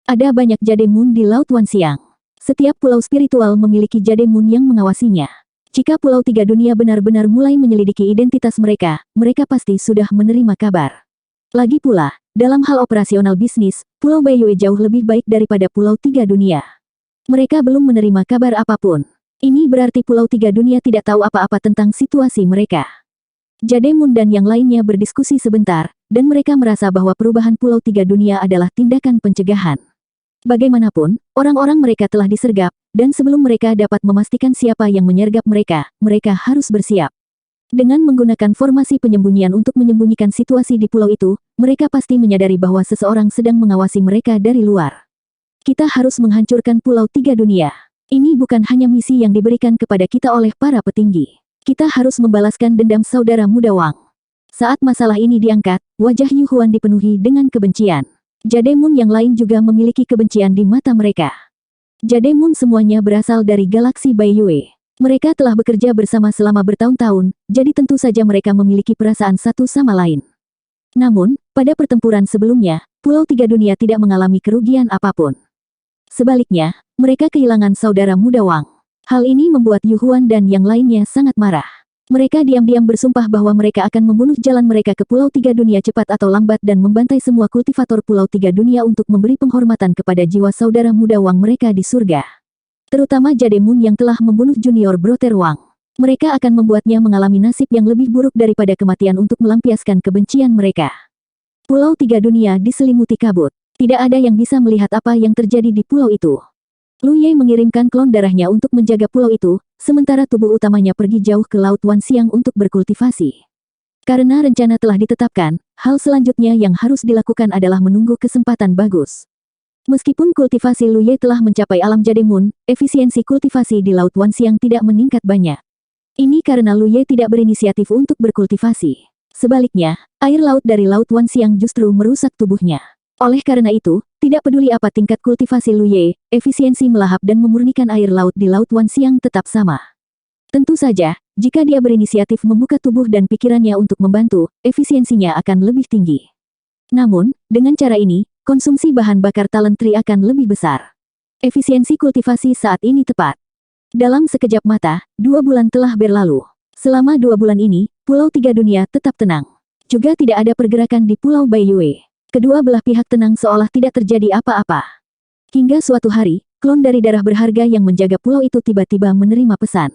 Ada banyak Jade Moon di Laut Wanxiang. Setiap pulau spiritual memiliki Jade Moon yang mengawasinya. Jika Pulau Tiga Dunia benar-benar mulai menyelidiki identitas mereka, mereka pasti sudah menerima kabar. Lagi pula, dalam hal operasional bisnis, Pulau Baiyue jauh lebih baik daripada Pulau Tiga Dunia. Mereka belum menerima kabar apapun. Ini berarti Pulau Tiga Dunia tidak tahu apa-apa tentang situasi mereka. Jade Moon dan yang lainnya berdiskusi sebentar, dan mereka merasa bahwa perubahan Pulau Tiga Dunia adalah tindakan pencegahan. Bagaimanapun, orang-orang mereka telah disergap, dan sebelum mereka dapat memastikan siapa yang menyergap mereka, mereka harus bersiap. Dengan menggunakan formasi penyembunyian untuk menyembunyikan situasi di pulau itu, mereka pasti menyadari bahwa seseorang sedang mengawasi mereka dari luar. Kita harus menghancurkan Pulau Tiga Dunia. Ini bukan hanya misi yang diberikan kepada kita oleh para petinggi. Kita harus membalaskan dendam saudara muda Wang. Saat masalah ini diangkat, wajah Yu Huan dipenuhi dengan kebencian. Jade Moon yang lain juga memiliki kebencian di mata mereka. Jade Moon semuanya berasal dari galaksi Baiyue. Mereka telah bekerja bersama selama bertahun-tahun, jadi tentu saja mereka memiliki perasaan satu sama lain. Namun, pada pertempuran sebelumnya, Pulau Tiga Dunia tidak mengalami kerugian apapun. Sebaliknya, mereka kehilangan saudara muda Wang. Hal ini membuat Yu Huan dan yang lainnya sangat marah. Mereka diam-diam bersumpah bahwa mereka akan membunuh jalan mereka ke Pulau Tiga Dunia cepat atau lambat dan membantai semua kultivator Pulau Tiga Dunia untuk memberi penghormatan kepada jiwa saudara muda Wang mereka di surga. Terutama Jade Moon yang telah membunuh junior brother Wang. Mereka akan membuatnya mengalami nasib yang lebih buruk daripada kematian untuk melampiaskan kebencian mereka. Pulau Tiga Dunia diselimuti kabut. Tidak ada yang bisa melihat apa yang terjadi di pulau itu. Lu Ye mengirimkan klon darahnya untuk menjaga pulau itu, sementara tubuh utamanya pergi jauh ke Laut Wanxiang untuk berkultivasi. Karena rencana telah ditetapkan, hal selanjutnya yang harus dilakukan adalah menunggu kesempatan bagus. Meskipun kultivasi Lu Ye telah mencapai alam Jade Moon, efisiensi kultivasi di Laut Wanxiang tidak meningkat banyak. Ini karena Lu Ye tidak berinisiatif untuk berkultivasi. Sebaliknya, air laut dari Laut Wanxiang justru merusak tubuhnya. Oleh karena itu, tidak peduli apa tingkat kultivasi Luye, efisiensi melahap dan memurnikan air laut di Laut Wanxiang tetap sama. Tentu saja, jika dia berinisiatif membuka tubuh dan pikirannya untuk membantu, efisiensinya akan lebih tinggi. Namun, dengan cara ini, konsumsi bahan bakar talent tree akan lebih besar. Efisiensi kultivasi saat ini tepat. Dalam sekejap mata, 2 bulan telah berlalu. Selama 2 bulan ini, Pulau Tiga Dunia tetap tenang. Juga tidak ada pergerakan di Pulau Baiyue. Kedua belah pihak tenang seolah tidak terjadi apa-apa. Hingga suatu hari, klon dari darah berharga yang menjaga pulau itu tiba-tiba menerima pesan.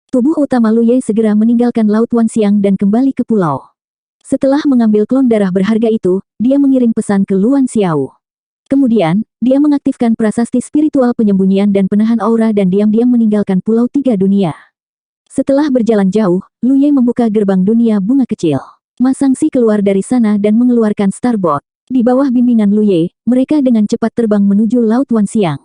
Tubuh utama Luye segera meninggalkan Laut Wanxiang dan kembali ke pulau. Setelah mengambil klon darah berharga itu, dia mengirim pesan ke Luan Xiao. Kemudian, dia mengaktifkan prasasti spiritual penyembunyian dan penahan aura dan diam-diam meninggalkan Pulau Tiga Dunia. Setelah berjalan jauh, Luye membuka gerbang dunia bunga kecil. Masangsi keluar dari sana dan mengeluarkan Starbot. Di bawah bimbingan Luye, mereka dengan cepat terbang menuju Laut Wanxiang.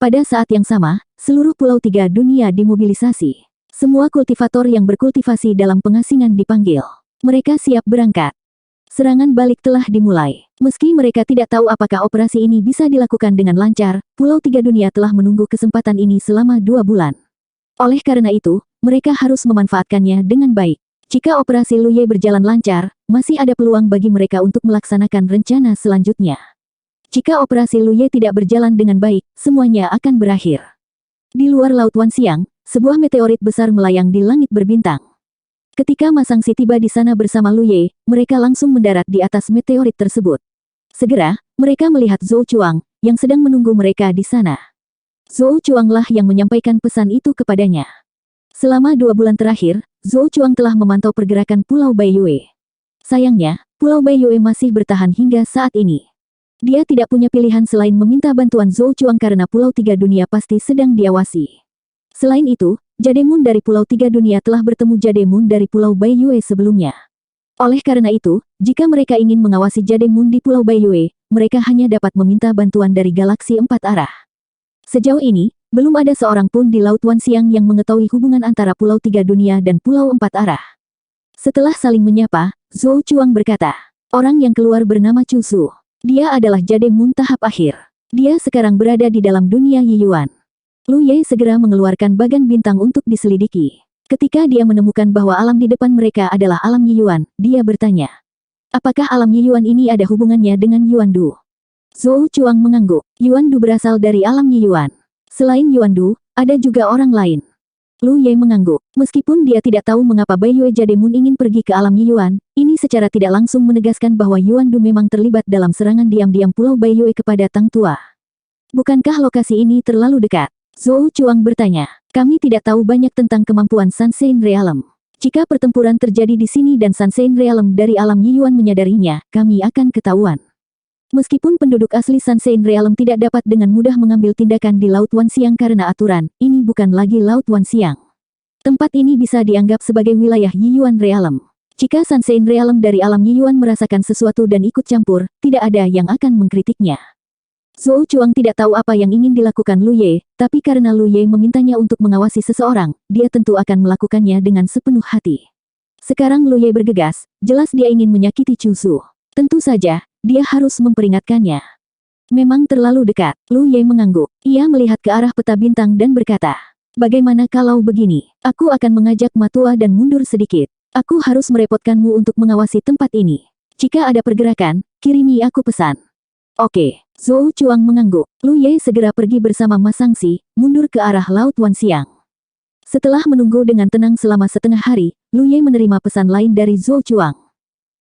Pada saat yang sama, seluruh Pulau Tiga Dunia dimobilisasi. Semua kultivator yang berkultivasi dalam pengasingan dipanggil. Mereka siap berangkat. Serangan balik telah dimulai. Meski mereka tidak tahu apakah operasi ini bisa dilakukan dengan lancar, Pulau Tiga Dunia telah menunggu kesempatan ini selama 2 bulan. Oleh karena itu, mereka harus memanfaatkannya dengan baik. Jika operasi Luye berjalan lancar, masih ada peluang bagi mereka untuk melaksanakan rencana selanjutnya. Jika operasi Luye tidak berjalan dengan baik, semuanya akan berakhir. Di luar Laut Wanxiang, sebuah meteorit besar melayang di langit berbintang. Ketika Masangsi tiba di sana bersama Luye, mereka langsung mendarat di atas meteorit tersebut. Segera, mereka melihat Zhou Chuang, yang sedang menunggu mereka di sana. Zhou Chuang lah yang menyampaikan pesan itu kepadanya. Selama 2 bulan terakhir, Zhou Chuang telah memantau pergerakan Pulau Baiyue. Sayangnya, Pulau Baiyue masih bertahan hingga saat ini. Dia tidak punya pilihan selain meminta bantuan Zhou Chuang karena Pulau Tiga Dunia pasti sedang diawasi. Selain itu, Jademun dari Pulau Tiga Dunia telah bertemu Jademun dari Pulau Baiyue sebelumnya. Oleh karena itu, jika mereka ingin mengawasi Jademun di Pulau Baiyue, mereka hanya dapat meminta bantuan dari galaksi 4 arah. Sejauh ini, belum ada seorang pun di Laut Wanxiang yang mengetahui hubungan antara Pulau Tiga Dunia dan Pulau 4 arah. Setelah saling menyapa, Zhou Chuang berkata, orang yang keluar bernama Chu Su. Dia adalah Jademun tahap akhir. Dia sekarang berada di dalam dunia Yiyuan. Luye segera mengeluarkan bagan bintang untuk diselidiki. Ketika dia menemukan bahwa alam di depan mereka adalah alam Yiyuan, dia bertanya, apakah alam Yiyuan ini ada hubungannya dengan Yuandu? Zhou Chuang mengangguk. Yuandu berasal dari alam Yiyuan. Selain Yuandu, ada juga orang lain. Lu Ye mengangguk. Meskipun dia tidak tahu mengapa Baiyue Jademun ingin pergi ke alam Yiyuan, ini secara tidak langsung menegaskan bahwa Yuandu memang terlibat dalam serangan diam-diam Pulau Baiyue kepada Tang Tua. Bukankah lokasi ini terlalu dekat? Zhou Chuang bertanya. Kami tidak tahu banyak tentang kemampuan Sansein Realm. Jika pertempuran terjadi di sini dan Sansein Realm dari alam Yiyuan menyadarinya, kami akan ketahuan. Meskipun penduduk asli Sansein Realm tidak dapat dengan mudah mengambil tindakan di Laut Wanxiang karena aturan, ini bukan lagi Laut Wanxiang. Tempat ini bisa dianggap sebagai wilayah Yiyuan Realm. Jika Sansein Realm dari alam Yiyuan merasakan sesuatu dan ikut campur, tidak ada yang akan mengkritiknya. Zhou Chuang tidak tahu apa yang ingin dilakukan Lu Ye, tapi karena Lu Ye memintanya untuk mengawasi seseorang, dia tentu akan melakukannya dengan sepenuh hati. Sekarang Lu Ye bergegas, jelas dia ingin menyakiti Chu Su. Tentu saja, dia harus memperingatkannya. Memang terlalu dekat. Lu Ye mengangguk. Ia melihat ke arah peta bintang dan berkata, bagaimana kalau begini? Aku akan mengajak Matua dan mundur sedikit. Aku harus merepotkanmu untuk mengawasi tempat ini. Jika ada pergerakan, kirimi aku pesan. Oke. Zhou Chuang mengangguk. Lu Ye segera pergi bersama Masangsi, mundur ke arah Laut Wanxiang. Setelah menunggu dengan tenang selama setengah hari, Lu Ye menerima pesan lain dari Zhou Chuang.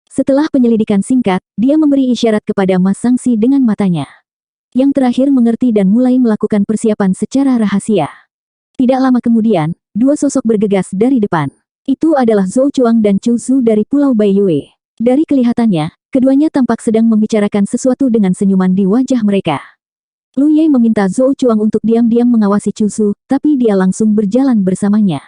Setelah penyelidikan singkat, dia memberi isyarat kepada Masangsi dengan matanya. Yang terakhir mengerti dan mulai melakukan persiapan secara rahasia. Tidak lama kemudian, dua sosok bergegas dari depan. Itu adalah Zhou Chuang dan Chu Su dari Pulau Baiyue. Dari kelihatannya, keduanya tampak sedang membicarakan sesuatu dengan senyuman di wajah mereka. Lu Ye meminta Zhou Chuang untuk diam-diam mengawasi Chu Su, tapi dia langsung berjalan bersamanya.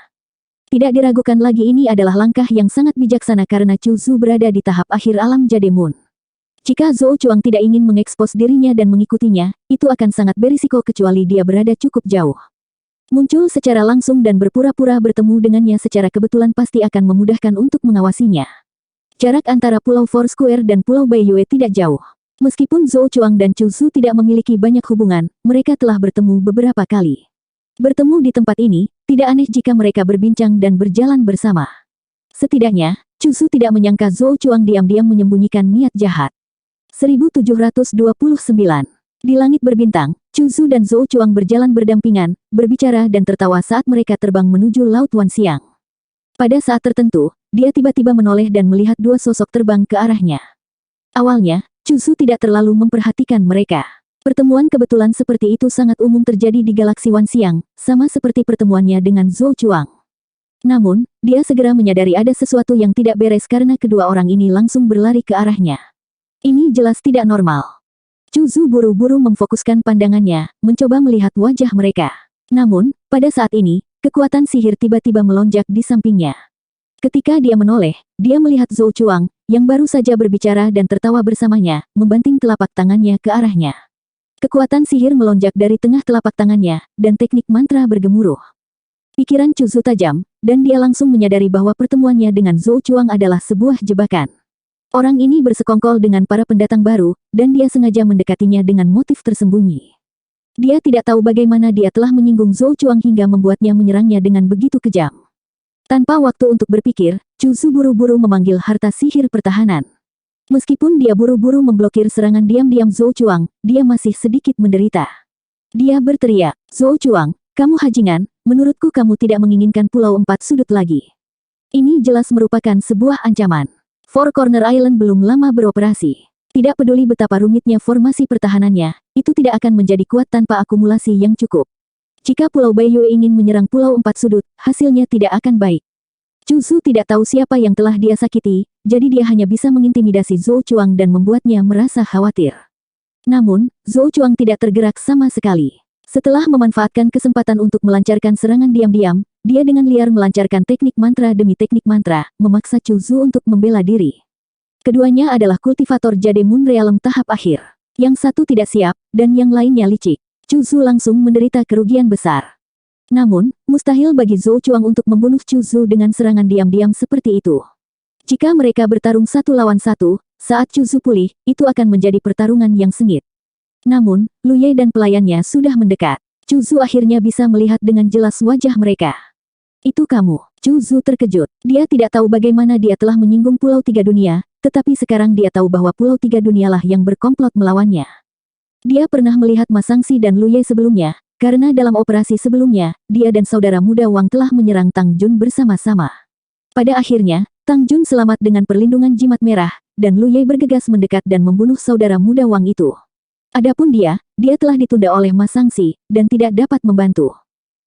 Tidak diragukan lagi ini adalah langkah yang sangat bijaksana karena Chu Su berada di tahap akhir alam Jademun. Jika Zhou Chuang tidak ingin mengekspos dirinya dan mengikutinya, itu akan sangat berisiko kecuali dia berada cukup jauh. Muncul secara langsung dan berpura-pura bertemu dengannya secara kebetulan pasti akan memudahkan untuk mengawasinya. Jarak antara Pulau Foursquare dan Pulau Baiyue tidak jauh. Meskipun Zhou Chuang dan Chu Zu tidak memiliki banyak hubungan, mereka telah bertemu beberapa kali. Bertemu di tempat ini, tidak aneh jika mereka berbincang dan berjalan bersama. Setidaknya, Chu Zu tidak menyangka Zhou Chuang diam-diam menyembunyikan niat jahat. 1729. Di langit berbintang, Chu Zu dan Zhou Chuang berjalan berdampingan, berbicara dan tertawa saat mereka terbang menuju Laut Wanxiang. Pada saat tertentu, dia tiba-tiba menoleh dan melihat dua sosok terbang ke arahnya. Awalnya, Chu Zu tidak terlalu memperhatikan mereka. Pertemuan kebetulan seperti itu sangat umum terjadi di galaksi Wanxiang, sama seperti pertemuannya dengan Zhou Chuang. Namun, dia segera menyadari ada sesuatu yang tidak beres karena kedua orang ini langsung berlari ke arahnya. Ini jelas tidak normal. Chu Zu buru-buru memfokuskan pandangannya, mencoba melihat wajah mereka. Namun, pada saat ini, kekuatan sihir tiba-tiba melonjak di sampingnya. Ketika dia menoleh, dia melihat Zhou Chuang, yang baru saja berbicara dan tertawa bersamanya, membanting telapak tangannya ke arahnya. Kekuatan sihir melonjak dari tengah telapak tangannya, dan teknik mantra bergemuruh. Pikiran Chu Zu tajam, dan dia langsung menyadari bahwa pertemuannya dengan Zhou Chuang adalah sebuah jebakan. Orang ini bersekongkol dengan para pendatang baru, dan dia sengaja mendekatinya dengan motif tersembunyi. Dia tidak tahu bagaimana dia telah menyinggung Zhou Chuang hingga membuatnya menyerangnya dengan begitu kejam. Tanpa waktu untuk berpikir, Chu Zu buru-buru memanggil harta sihir pertahanan. Meskipun dia buru-buru memblokir serangan diam-diam Zhou Chuang, dia masih sedikit menderita. Dia berteriak, "Zhou Chuang, kamu hajingan, menurutku kamu tidak menginginkan Pulau Empat Sudut lagi." Ini jelas merupakan sebuah ancaman. Four Corner Island belum lama beroperasi. Tidak peduli betapa rumitnya formasi pertahanannya, itu tidak akan menjadi kuat tanpa akumulasi yang cukup. Jika Pulau Baiyue ingin menyerang Pulau Empat Sudut, hasilnya tidak akan baik. Chu Zu tidak tahu siapa yang telah dia sakiti, jadi dia hanya bisa mengintimidasi Zhou Chuang dan membuatnya merasa khawatir. Namun, Zhou Chuang tidak tergerak sama sekali. Setelah memanfaatkan kesempatan untuk melancarkan serangan diam-diam, dia dengan liar melancarkan teknik mantra demi teknik mantra, memaksa Chu Zu untuk membela diri. Keduanya adalah kultivator Jade Moon Realm tahap akhir. Yang satu tidak siap, dan yang lainnya licik. Chu Zu langsung menderita kerugian besar. Namun, mustahil bagi Zhou Chuang untuk membunuh Chu Zu dengan serangan diam-diam seperti itu. Jika mereka bertarung satu lawan satu, saat Chu Zu pulih, itu akan menjadi pertarungan yang sengit. Namun, Lu Ye dan pelayannya sudah mendekat. Chu Zu akhirnya bisa melihat dengan jelas wajah mereka. "Itu kamu." Chu Zu terkejut. Dia tidak tahu bagaimana dia telah menyinggung Pulau Tiga Dunia, tetapi sekarang dia tahu bahwa Pulau Tiga Dunialah yang berkomplot melawannya. Dia pernah melihat Ma Sangxi dan Lu Ye sebelumnya, karena dalam operasi sebelumnya, dia dan saudara muda Wang telah menyerang Tang Jun bersama-sama. Pada akhirnya, Tang Jun selamat dengan perlindungan jimat merah, dan Lu Ye bergegas mendekat dan membunuh saudara muda Wang itu. Adapun dia telah ditunda oleh Ma Sangxi, dan tidak dapat membantu.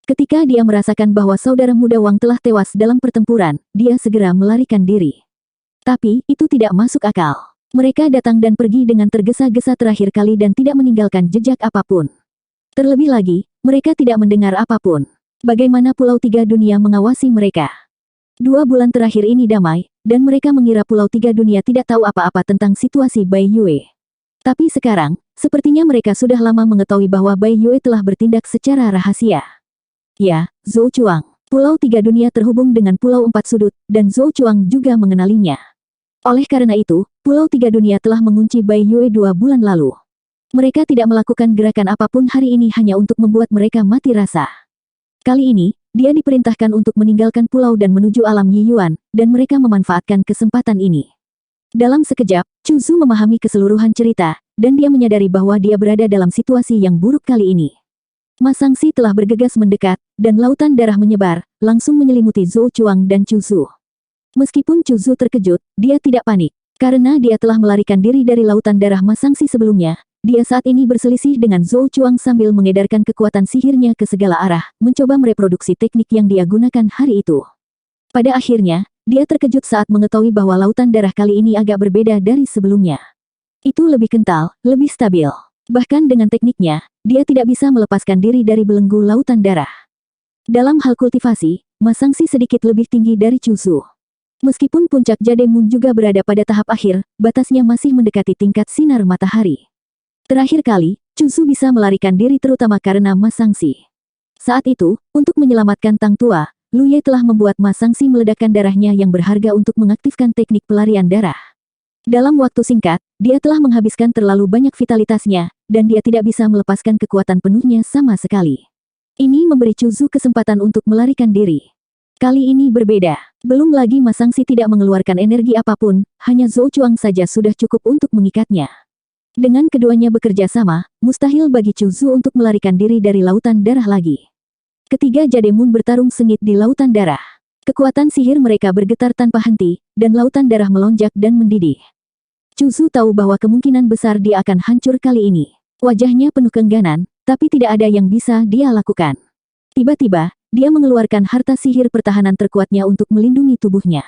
Ketika dia merasakan bahwa saudara muda Wang telah tewas dalam pertempuran, dia segera melarikan diri. Tapi, itu tidak masuk akal. Mereka datang dan pergi dengan tergesa-gesa terakhir kali dan tidak meninggalkan jejak apapun. Terlebih lagi, mereka tidak mendengar apapun. Bagaimana Pulau Tiga Dunia mengawasi mereka? 2 bulan terakhir ini damai, dan mereka mengira Pulau Tiga Dunia tidak tahu apa-apa tentang situasi Baiyue. Tapi sekarang, sepertinya mereka sudah lama mengetahui bahwa Baiyue telah bertindak secara rahasia. Ya, Zhou Chuang. Pulau Tiga Dunia terhubung dengan Pulau Empat Sudut, dan Zhou Chuang juga mengenalinya. Oleh karena itu, Pulau Tiga Dunia telah mengunci Baiyue 2 bulan lalu. Mereka tidak melakukan gerakan apapun hari ini hanya untuk membuat mereka mati rasa. Kali ini, dia diperintahkan untuk meninggalkan pulau dan menuju alam Yiyuan, dan mereka memanfaatkan kesempatan ini. Dalam sekejap, Chu Zu memahami keseluruhan cerita, dan dia menyadari bahwa dia berada dalam situasi yang buruk kali ini. Ma Sangxi telah bergegas mendekat, dan lautan darah menyebar, langsung menyelimuti Zhou Chuang dan Chu Zu. Meskipun Chu Zu terkejut, dia tidak panik. Karena dia telah melarikan diri dari lautan darah Ma Sangxi sebelumnya, dia saat ini berselisih dengan Zhou Chuang sambil mengedarkan kekuatan sihirnya ke segala arah, mencoba mereproduksi teknik yang dia gunakan hari itu. Pada akhirnya, dia terkejut saat mengetahui bahwa lautan darah kali ini agak berbeda dari sebelumnya. Itu lebih kental, lebih stabil. Bahkan dengan tekniknya, dia tidak bisa melepaskan diri dari belenggu lautan darah. Dalam hal kultivasi, Ma Sangxi sedikit lebih tinggi dari Chu Zu. Meskipun puncak Jade Moon juga berada pada tahap akhir, batasnya masih mendekati tingkat sinar matahari. Terakhir kali, Chu Zu bisa melarikan diri terutama karena Ma Sangxi. Saat itu, untuk menyelamatkan Tang Tua, Lu Ye telah membuat Ma Sangxi meledakkan darahnya yang berharga untuk mengaktifkan teknik pelarian darah. Dalam waktu singkat, dia telah menghabiskan terlalu banyak vitalitasnya, dan dia tidak bisa melepaskan kekuatan penuhnya sama sekali. Ini memberi Chu Zu kesempatan untuk melarikan diri. Kali ini berbeda. Belum lagi Ma Sangxi tidak mengeluarkan energi apapun, hanya Zhou Chuang saja sudah cukup untuk mengikatnya. Dengan keduanya bekerja sama, mustahil bagi Chu Zu untuk melarikan diri dari lautan darah lagi. Ketiga Jademun bertarung sengit di lautan darah. Kekuatan sihir mereka bergetar tanpa henti, dan lautan darah melonjak dan mendidih. Chu Zu tahu bahwa kemungkinan besar dia akan hancur kali ini. Wajahnya penuh keengganan, tapi tidak ada yang bisa dia lakukan. Tiba-tiba, dia mengeluarkan harta sihir pertahanan terkuatnya untuk melindungi tubuhnya.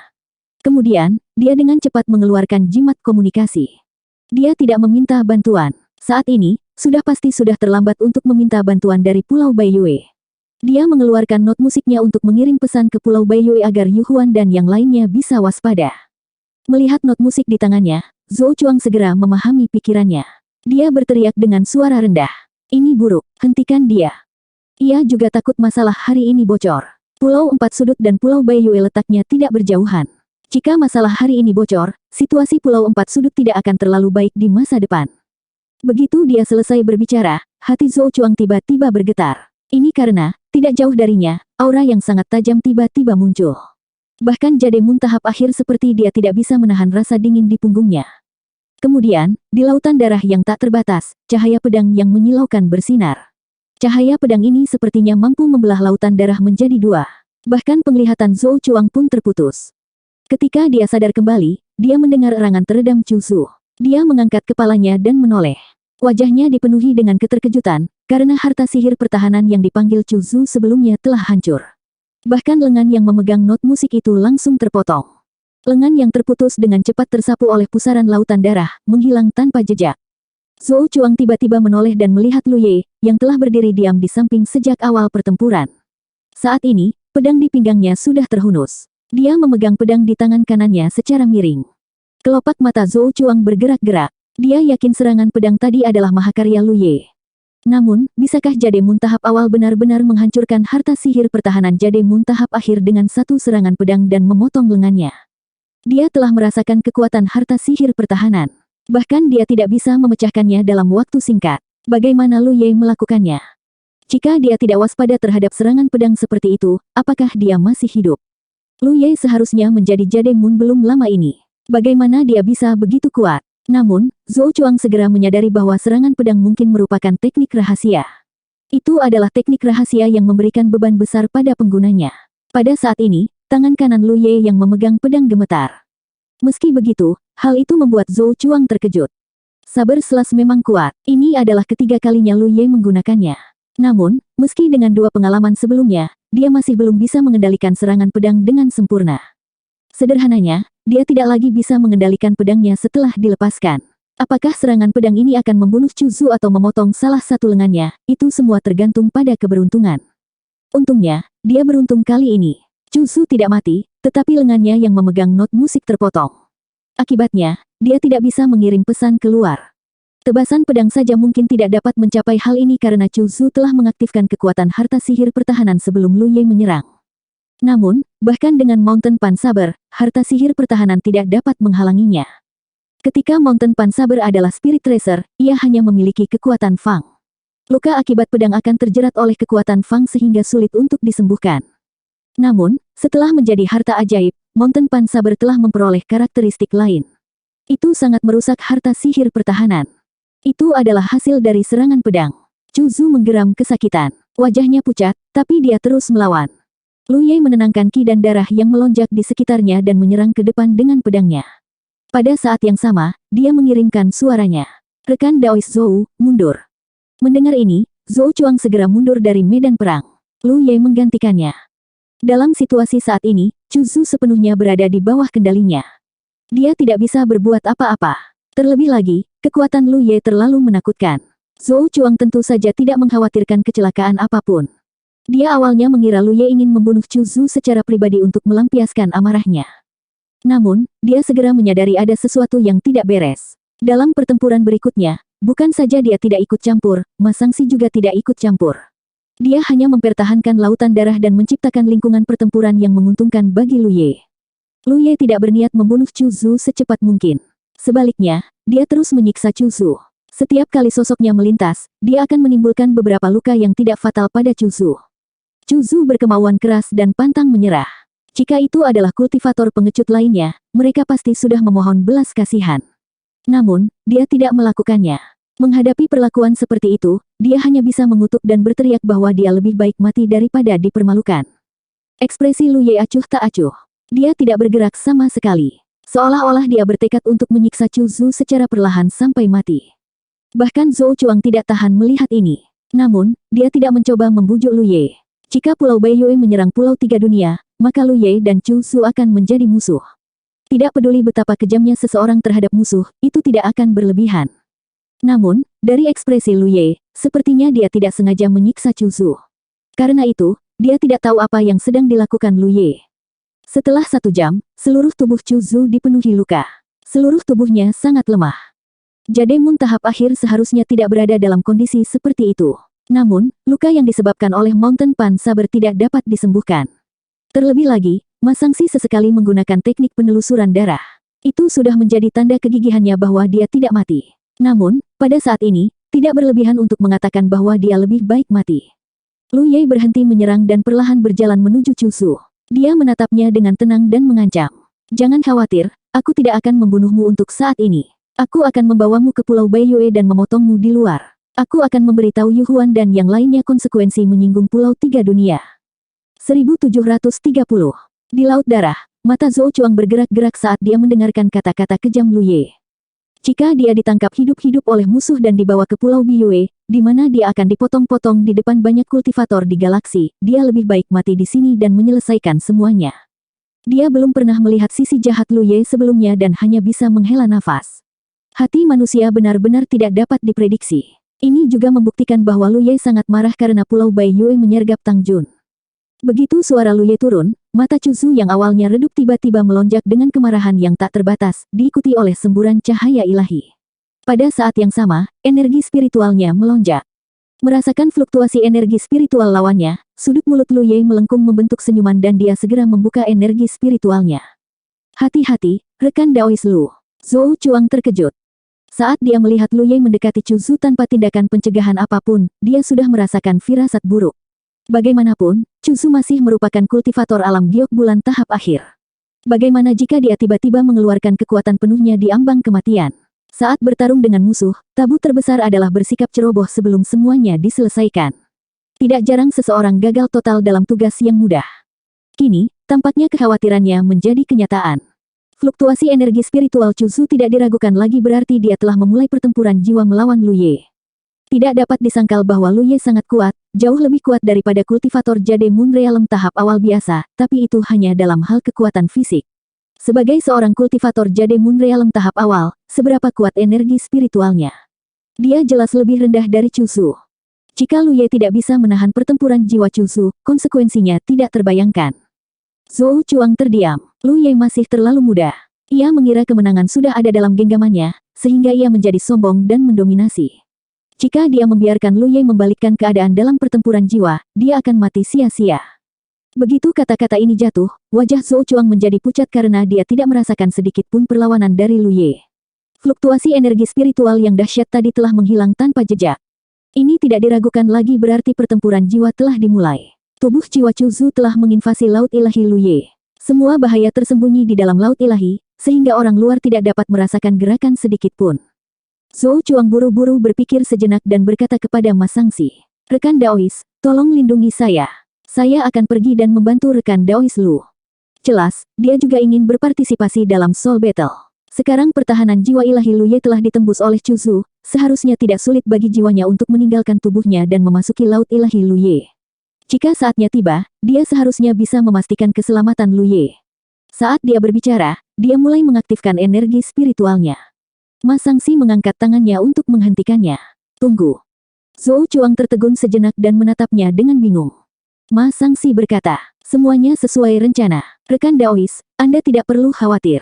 Kemudian, dia dengan cepat mengeluarkan jimat komunikasi. Dia tidak meminta bantuan. Saat ini, sudah pasti sudah terlambat untuk meminta bantuan dari Pulau Baiyue. Dia mengeluarkan not musiknya untuk mengirim pesan ke Pulau Baiyue agar Yu Huan dan yang lainnya bisa waspada. Melihat not musik di tangannya, Zhou Chuang segera memahami pikirannya. Dia berteriak dengan suara rendah. Ini buruk, hentikan dia. Ia juga takut masalah hari ini bocor. Pulau Empat Sudut dan Pulau Baiyue letaknya tidak berjauhan. Jika masalah hari ini bocor, situasi Pulau Empat Sudut tidak akan terlalu baik di masa depan. Begitu dia selesai berbicara, hati Zhou Chuang tiba-tiba bergetar. Ini karena, tidak jauh darinya, aura yang sangat tajam tiba-tiba muncul. Bahkan Jademun tahap akhir seperti dia tidak bisa menahan rasa dingin di punggungnya. Kemudian, di lautan darah yang tak terbatas, cahaya pedang yang menyilaukan bersinar. Cahaya pedang ini sepertinya mampu membelah lautan darah menjadi dua. Bahkan penglihatan Zhou Chuang pun terputus. Ketika dia sadar kembali, dia mendengar erangan teredam Chu Zu. Dia mengangkat kepalanya dan menoleh. Wajahnya dipenuhi dengan keterkejutan, karena harta sihir pertahanan yang dipanggil Chu Zu sebelumnya telah hancur. Bahkan lengan yang memegang not musik itu langsung terpotong. Lengan yang terputus dengan cepat tersapu oleh pusaran lautan darah, menghilang tanpa jejak. Zhou Chuang tiba-tiba menoleh dan melihat Lu Ye, yang telah berdiri diam di samping sejak awal pertempuran. Saat ini, pedang di pinggangnya sudah terhunus. Dia memegang pedang di tangan kanannya secara miring. Kelopak mata Zhou Chuang bergerak-gerak. Dia yakin serangan pedang tadi adalah mahakarya Lu Ye. Namun, bisakah Jademun tahap awal benar-benar menghancurkan harta sihir pertahanan Jademun tahap akhir dengan satu serangan pedang dan memotong lengannya? Dia telah merasakan kekuatan harta sihir pertahanan. Bahkan dia tidak bisa memecahkannya dalam waktu singkat. Bagaimana Lu Ye melakukannya? Jika dia tidak waspada terhadap serangan pedang seperti itu, apakah dia masih hidup? Lu Ye seharusnya menjadi Jademun belum lama ini. Bagaimana dia bisa begitu kuat? Namun, Zhou Chuang segera menyadari bahwa serangan pedang mungkin merupakan teknik rahasia. Itu adalah teknik rahasia yang memberikan beban besar pada penggunanya. Pada saat ini, tangan kanan Lu Ye yang memegang pedang gemetar. Meski begitu, hal itu membuat Zhou Chuang terkejut. Saber selas memang kuat. Ini adalah ketiga kalinya Lu Ye menggunakannya. Namun, meski dengan dua pengalaman sebelumnya, dia masih belum bisa mengendalikan serangan pedang dengan sempurna. Sederhananya, dia tidak lagi bisa mengendalikan pedangnya setelah dilepaskan. Apakah serangan pedang ini akan membunuh Chu Zu atau memotong salah satu lengannya, itu semua tergantung pada keberuntungan. Untungnya, dia beruntung kali ini. Chu Zu tidak mati, tetapi lengannya yang memegang not musik terpotong. Akibatnya, dia tidak bisa mengirim pesan keluar. Tebasan pedang saja mungkin tidak dapat mencapai hal ini karena Chu Zu telah mengaktifkan kekuatan harta sihir pertahanan sebelum Lu Ye menyerang. Namun, bahkan dengan Mountain Pan Saber, harta sihir pertahanan tidak dapat menghalanginya. Ketika Mountain Pan Saber adalah Spirit Tracer, ia hanya memiliki kekuatan Fang. Luka akibat pedang akan terjerat oleh kekuatan Fang sehingga sulit untuk disembuhkan. Namun, setelah menjadi harta ajaib, Mountain Pan Saber telah memperoleh karakteristik lain. Itu sangat merusak harta sihir pertahanan. Itu adalah hasil dari serangan pedang. Chu Zu menggeram kesakitan. Wajahnya pucat, tapi dia terus melawan. Lu Ye menenangkan ki dan darah yang melonjak di sekitarnya dan menyerang ke depan dengan pedangnya. Pada saat yang sama, dia mengirimkan suaranya. Rekan Daois Zhou, mundur. Mendengar ini, Zhou Chuang segera mundur dari medan perang. Lu Ye menggantikannya. Dalam situasi saat ini, Chu Zu sepenuhnya berada di bawah kendalinya. Dia tidak bisa berbuat apa-apa. Terlebih lagi, kekuatan Lu Ye terlalu menakutkan. Zhou Chuang tentu saja tidak mengkhawatirkan kecelakaan apapun. Dia awalnya mengira Lu Ye ingin membunuh Chu Zu secara pribadi untuk melampiaskan amarahnya. Namun, dia segera menyadari ada sesuatu yang tidak beres. Dalam pertempuran berikutnya, bukan saja dia tidak ikut campur, Ma Sangxi juga tidak ikut campur. Dia hanya mempertahankan lautan darah dan menciptakan lingkungan pertempuran yang menguntungkan bagi Lu Ye. Lu Ye tidak berniat membunuh Chu Zu secepat mungkin. Sebaliknya, dia terus menyiksa Chu Zu. Setiap kali sosoknya melintas, dia akan menimbulkan beberapa luka yang tidak fatal pada Chu Zu. Chu Zu berkemauan keras dan pantang menyerah. Jika itu adalah kultivator pengecut lainnya, mereka pasti sudah memohon belas kasihan. Namun, dia tidak melakukannya. Menghadapi perlakuan seperti itu, dia hanya bisa mengutuk dan berteriak bahwa dia lebih baik mati daripada dipermalukan. Ekspresi Lu Ye acuh tak acuh. Dia tidak bergerak sama sekali. Seolah-olah dia bertekad untuk menyiksa Chu Zu secara perlahan sampai mati. Bahkan Zhou Chuang tidak tahan melihat ini. Namun, dia tidak mencoba membujuk Lu Ye. Jika Pulau Baiyue menyerang Pulau Tiga Dunia, maka Lu Ye dan Chu Zu akan menjadi musuh. Tidak peduli betapa kejamnya seseorang terhadap musuh, itu tidak akan berlebihan. Namun, dari ekspresi Lu Ye, sepertinya dia tidak sengaja menyiksa Chu Zu. Karena itu, dia tidak tahu apa yang sedang dilakukan Lu Ye. Setelah 1 jam, seluruh tubuh Chu Zu dipenuhi luka. Seluruh tubuhnya sangat lemah. Jademun tahap akhir seharusnya tidak berada dalam kondisi seperti itu. Namun, luka yang disebabkan oleh Mountain Pan Saber tidak dapat disembuhkan. Terlebih lagi, Ma Sangxi sesekali menggunakan teknik penelusuran darah. Itu sudah menjadi tanda kegigihannya bahwa dia tidak mati. Namun, pada saat ini, tidak berlebihan untuk mengatakan bahwa dia lebih baik mati. Lu Ye berhenti menyerang dan perlahan berjalan menuju Chu Zu. Dia menatapnya dengan tenang dan mengancam. Jangan khawatir, aku tidak akan membunuhmu untuk saat ini. Aku akan membawamu ke Pulau Baiyue dan memotongmu di luar. Aku akan memberitahu Yu Huan dan yang lainnya konsekuensi menyinggung Pulau Tiga Dunia. 1730. Di Laut Darah, mata Zhou Chuang bergerak-gerak saat dia mendengarkan kata-kata kejam Lu Ye. Jika dia ditangkap hidup-hidup oleh musuh dan dibawa ke Pulau Baiyue, di mana dia akan dipotong-potong di depan banyak kultivator di galaksi, dia lebih baik mati di sini dan menyelesaikan semuanya. Dia belum pernah melihat sisi jahat Lu Ye sebelumnya dan hanya bisa menghela nafas. Hati manusia benar-benar tidak dapat diprediksi. Ini juga membuktikan bahwa Lu Ye sangat marah karena Pulau Baiyue menyergap Tang Jun. Begitu suara Lu Ye turun, mata Chu Zu yang awalnya redup tiba-tiba melonjak dengan kemarahan yang tak terbatas, diikuti oleh semburan cahaya ilahi. Pada saat yang sama, energi spiritualnya melonjak. Merasakan fluktuasi energi spiritual lawannya, sudut mulut Lu Ye melengkung membentuk senyuman dan dia segera membuka energi spiritualnya. Hati-hati, rekan Daois Lu. Zhou Chuang terkejut. Saat dia melihat Lu Ye mendekati Chu Zu tanpa tindakan pencegahan apapun, dia sudah merasakan firasat buruk. Bagaimanapun, Chu Zu masih merupakan kultivator alam giok bulan tahap akhir. Bagaimana jika dia tiba-tiba mengeluarkan kekuatan penuhnya di ambang kematian? Saat bertarung dengan musuh, tabu terbesar adalah bersikap ceroboh sebelum semuanya diselesaikan. Tidak jarang seseorang gagal total dalam tugas yang mudah. Kini, tampaknya kekhawatirannya menjadi kenyataan. Fluktuasi energi spiritual Chu Zu tidak diragukan lagi berarti dia telah memulai pertempuran jiwa melawan Lu Ye. Tidak dapat disangkal bahwa Lu Ye sangat kuat, jauh lebih kuat daripada kultivator Jade Moon Realm tahap awal biasa, tapi itu hanya dalam hal kekuatan fisik. Sebagai seorang kultivator Jade Moon Realm tahap awal, seberapa kuat energi spiritualnya? Dia jelas lebih rendah dari Chu Zu. Jika Lu Ye tidak bisa menahan pertempuran jiwa Chu Zu, konsekuensinya tidak terbayangkan. Zhou Chuang terdiam. Lu Ye masih terlalu muda. Ia mengira kemenangan sudah ada dalam genggamannya, sehingga ia menjadi sombong dan mendominasi. Jika dia membiarkan Lu Ye membalikkan keadaan dalam pertempuran jiwa, dia akan mati sia-sia. Begitu kata-kata ini jatuh, wajah Zhou Chuang menjadi pucat karena dia tidak merasakan sedikit pun perlawanan dari Lu Ye. Fluktuasi energi spiritual yang dahsyat tadi telah menghilang tanpa jejak. Ini tidak diragukan lagi berarti pertempuran jiwa telah dimulai. Tubuh jiwa Chu Zu telah menginvasi Laut Ilahi Lu Ye. Semua bahaya tersembunyi di dalam Laut Ilahi, sehingga orang luar tidak dapat merasakan gerakan sedikit pun. Zhou Chuang buru-buru berpikir sejenak dan berkata kepada Ma Sangxi, "Rekan Daois, tolong lindungi saya. Saya akan pergi dan membantu rekan Daois Lu." Jelas, dia juga ingin berpartisipasi dalam Soul Battle. Sekarang pertahanan jiwa ilahi Lu Ye telah ditembus oleh Chu Zu, seharusnya tidak sulit bagi jiwanya untuk meninggalkan tubuhnya dan memasuki Laut Ilahi Lu Ye. Jika saatnya tiba, dia seharusnya bisa memastikan keselamatan Lu Ye. Saat dia berbicara, dia mulai mengaktifkan energi spiritualnya. Ma Sangxi mengangkat tangannya untuk menghentikannya. "Tunggu." Zhou Chuang tertegun sejenak dan menatapnya dengan bingung. Ma Sangxi berkata, "Semuanya sesuai rencana. Rekan Daois, Anda tidak perlu khawatir."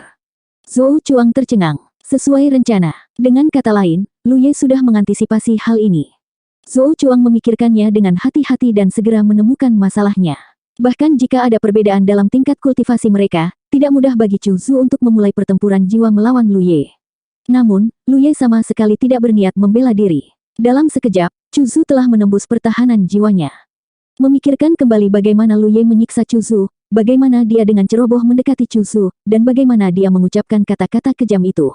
Zhou Chuang tercengang. Sesuai rencana. Dengan kata lain, Lu Ye sudah mengantisipasi hal ini. Zhou Chuang memikirkannya dengan hati-hati dan segera menemukan masalahnya. Bahkan jika ada perbedaan dalam tingkat kultivasi mereka, tidak mudah bagi Chu Zu untuk memulai pertempuran jiwa melawan Lu Ye. Namun, Lu Ye sama sekali tidak berniat membela diri. Dalam sekejap, Chu Zu telah menembus pertahanan jiwanya. Memikirkan kembali bagaimana Lu Ye menyiksa Chu Zu, bagaimana dia dengan ceroboh mendekati Chu Zu, dan bagaimana dia mengucapkan kata-kata kejam itu.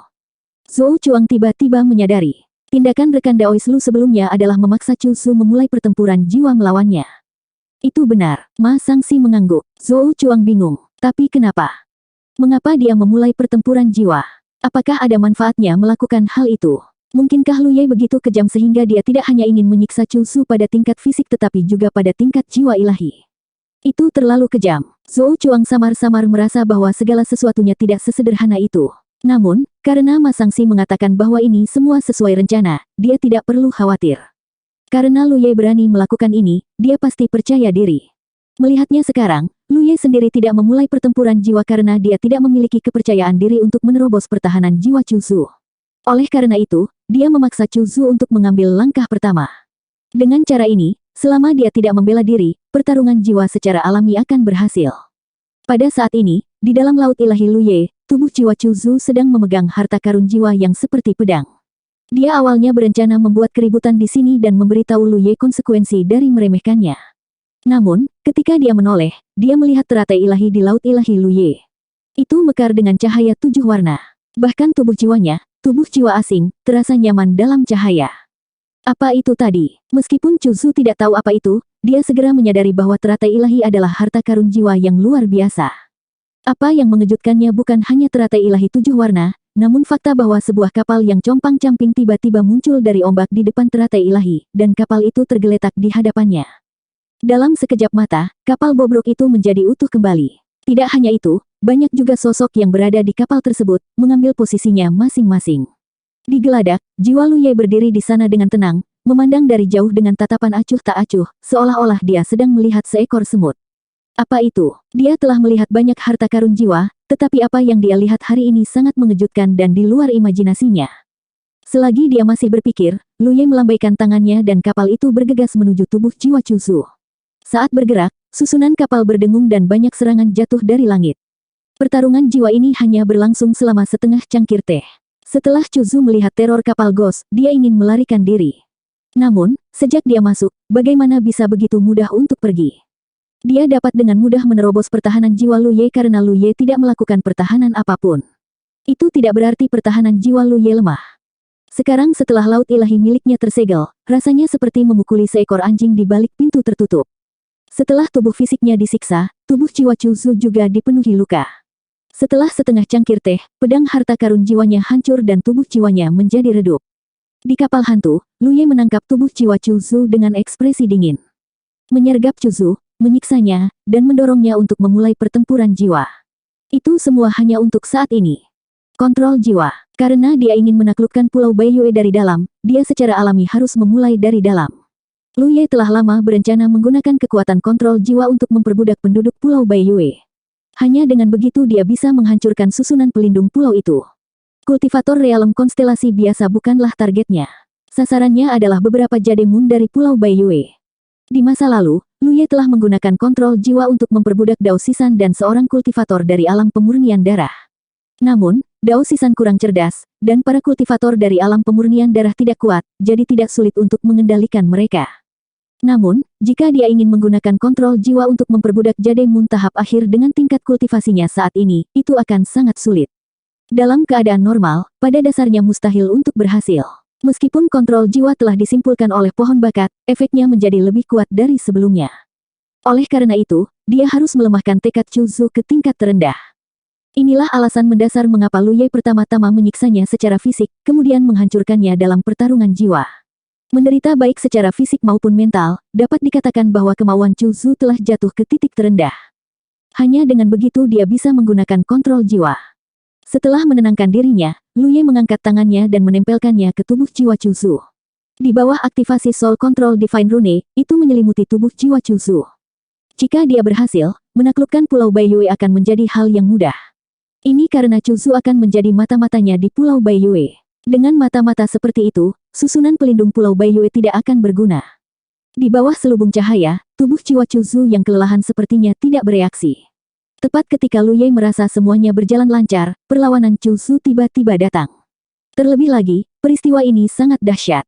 Zhou Chuang tiba-tiba menyadari. Tindakan rekan Daois Lu sebelumnya adalah memaksa Chu Zu memulai pertempuran jiwa melawannya. Itu benar, Ma Sangxi mengangguk. Zhou Chuang bingung. Tapi kenapa? Mengapa dia memulai pertempuran jiwa? Apakah ada manfaatnya melakukan hal itu? Mungkinkah Lu Ye begitu kejam sehingga dia tidak hanya ingin menyiksa Chu Zu pada tingkat fisik tetapi juga pada tingkat jiwa ilahi? Itu terlalu kejam. Zhou Chuang samar-samar merasa bahwa segala sesuatunya tidak sesederhana itu. Namun, karena Ma Sangxi mengatakan bahwa ini semua sesuai rencana, dia tidak perlu khawatir. Karena Lu Ye berani melakukan ini, dia pasti percaya diri. Melihatnya sekarang, Lu Ye sendiri tidak memulai pertempuran jiwa karena dia tidak memiliki kepercayaan diri untuk menerobos pertahanan jiwa Chu Zu. Oleh karena itu, dia memaksa Chu Zu untuk mengambil langkah pertama. Dengan cara ini, selama dia tidak membela diri, pertarungan jiwa secara alami akan berhasil. Pada saat ini, di dalam laut ilahi Lu Ye, tubuh jiwa Chu Zu sedang memegang harta karun jiwa yang seperti pedang. Dia awalnya berencana membuat keributan di sini dan memberitahu Lu Ye konsekuensi dari meremehkannya. Namun, ketika dia menoleh, dia melihat teratai ilahi di laut ilahi Lu Ye. Itu mekar dengan cahaya 7 warna. Bahkan tubuh jiwanya, tubuh jiwa asing, terasa nyaman dalam cahaya. Apa itu tadi? Meskipun Chu Zu tidak tahu apa itu, dia segera menyadari bahwa teratai ilahi adalah harta karun jiwa yang luar biasa. Apa yang mengejutkannya bukan hanya teratai ilahi 7 warna, namun fakta bahwa sebuah kapal yang compang-camping tiba-tiba muncul dari ombak di depan teratai ilahi, dan kapal itu tergeletak di hadapannya. Dalam sekejap mata, kapal bobrok itu menjadi utuh kembali. Tidak hanya itu, banyak juga sosok yang berada di kapal tersebut, mengambil posisinya masing-masing. Di geladak, jiwa Lu Ye berdiri di sana dengan tenang, memandang dari jauh dengan tatapan acuh tak acuh, seolah-olah dia sedang melihat seekor semut. Apa itu? Dia telah melihat banyak harta karun jiwa, tetapi apa yang dia lihat hari ini sangat mengejutkan dan di luar imajinasinya. Selagi dia masih berpikir, Lu Ye melambaikan tangannya dan kapal itu bergegas menuju tubuh jiwa Chu Zu. Saat bergerak, susunan kapal berdengung dan banyak serangan jatuh dari langit. Pertarungan jiwa ini hanya berlangsung selama setengah cangkir teh. Setelah Chu Zu melihat teror kapal Ghost, dia ingin melarikan diri. Namun, sejak dia masuk, bagaimana bisa begitu mudah untuk pergi? Dia dapat dengan mudah menerobos pertahanan jiwa Lu Ye karena Lu Ye tidak melakukan pertahanan apapun. Itu tidak berarti pertahanan jiwa Lu Ye lemah. Sekarang setelah laut ilahi miliknya tersegel, rasanya seperti memukuli seekor anjing di balik pintu tertutup. Setelah tubuh fisiknya disiksa, tubuh jiwa Chu Zu juga dipenuhi luka. Setelah setengah cangkir teh, pedang harta karun jiwanya hancur dan tubuh jiwanya menjadi redup. Di kapal hantu, Lu Ye menangkap tubuh jiwa Chu Zu dengan ekspresi dingin. Menyergap Chu Zu, menyiksanya, dan mendorongnya untuk memulai pertempuran jiwa. Itu semua hanya untuk saat ini. Kontrol jiwa. Karena dia ingin menaklukkan Pulau Baiyue dari dalam, dia secara alami harus memulai dari dalam. Lu Ye telah lama berencana menggunakan kekuatan kontrol jiwa untuk memperbudak penduduk Pulau Baiyue. Hanya dengan begitu dia bisa menghancurkan susunan pelindung pulau itu. Kultivator realem konstelasi biasa bukanlah targetnya. Sasarannya adalah beberapa jademun dari Pulau Baiyue. Di masa lalu, Lu Ye telah menggunakan kontrol jiwa untuk memperbudak Dao Sisan dan seorang kultivator dari alam pemurnian darah. Namun, Dao Sisan kurang cerdas, dan para kultivator dari alam pemurnian darah tidak kuat, jadi tidak sulit untuk mengendalikan mereka. Namun, jika dia ingin menggunakan kontrol jiwa untuk memperbudak jademun tahap akhir dengan tingkat kultivasinya saat ini, itu akan sangat sulit. Dalam keadaan normal, pada dasarnya mustahil untuk berhasil. Meskipun kontrol jiwa telah disimpulkan oleh pohon bakat, efeknya menjadi lebih kuat dari sebelumnya. Oleh karena itu, dia harus melemahkan tekad Chu Zu ke tingkat terendah. Inilah alasan mendasar mengapa Lu Ye pertama-tama menyiksanya secara fisik, kemudian menghancurkannya dalam pertarungan jiwa. Menderita baik secara fisik maupun mental, dapat dikatakan bahwa kemauan Chu Zu telah jatuh ke titik terendah. Hanya dengan begitu dia bisa menggunakan kontrol jiwa. Setelah menenangkan dirinya, Lu Ye mengangkat tangannya dan menempelkannya ke tubuh jiwa Chu Zu. Di bawah aktivasi Soul Control Divine Rune, itu menyelimuti tubuh jiwa Chu Zu. Jika dia berhasil, menaklukkan Pulau Baiyue akan menjadi hal yang mudah. Ini karena Chu Zu akan menjadi mata-matanya di Pulau Baiyue. Dengan mata-mata seperti itu, susunan pelindung Pulau Baiyue tidak akan berguna. Di bawah selubung cahaya, tubuh jiwa Chu Zu yang kelelahan sepertinya tidak bereaksi. Tepat ketika Lu Ye merasa semuanya berjalan lancar, perlawanan Chu Zu tiba-tiba datang. Terlebih lagi, peristiwa ini sangat dahsyat.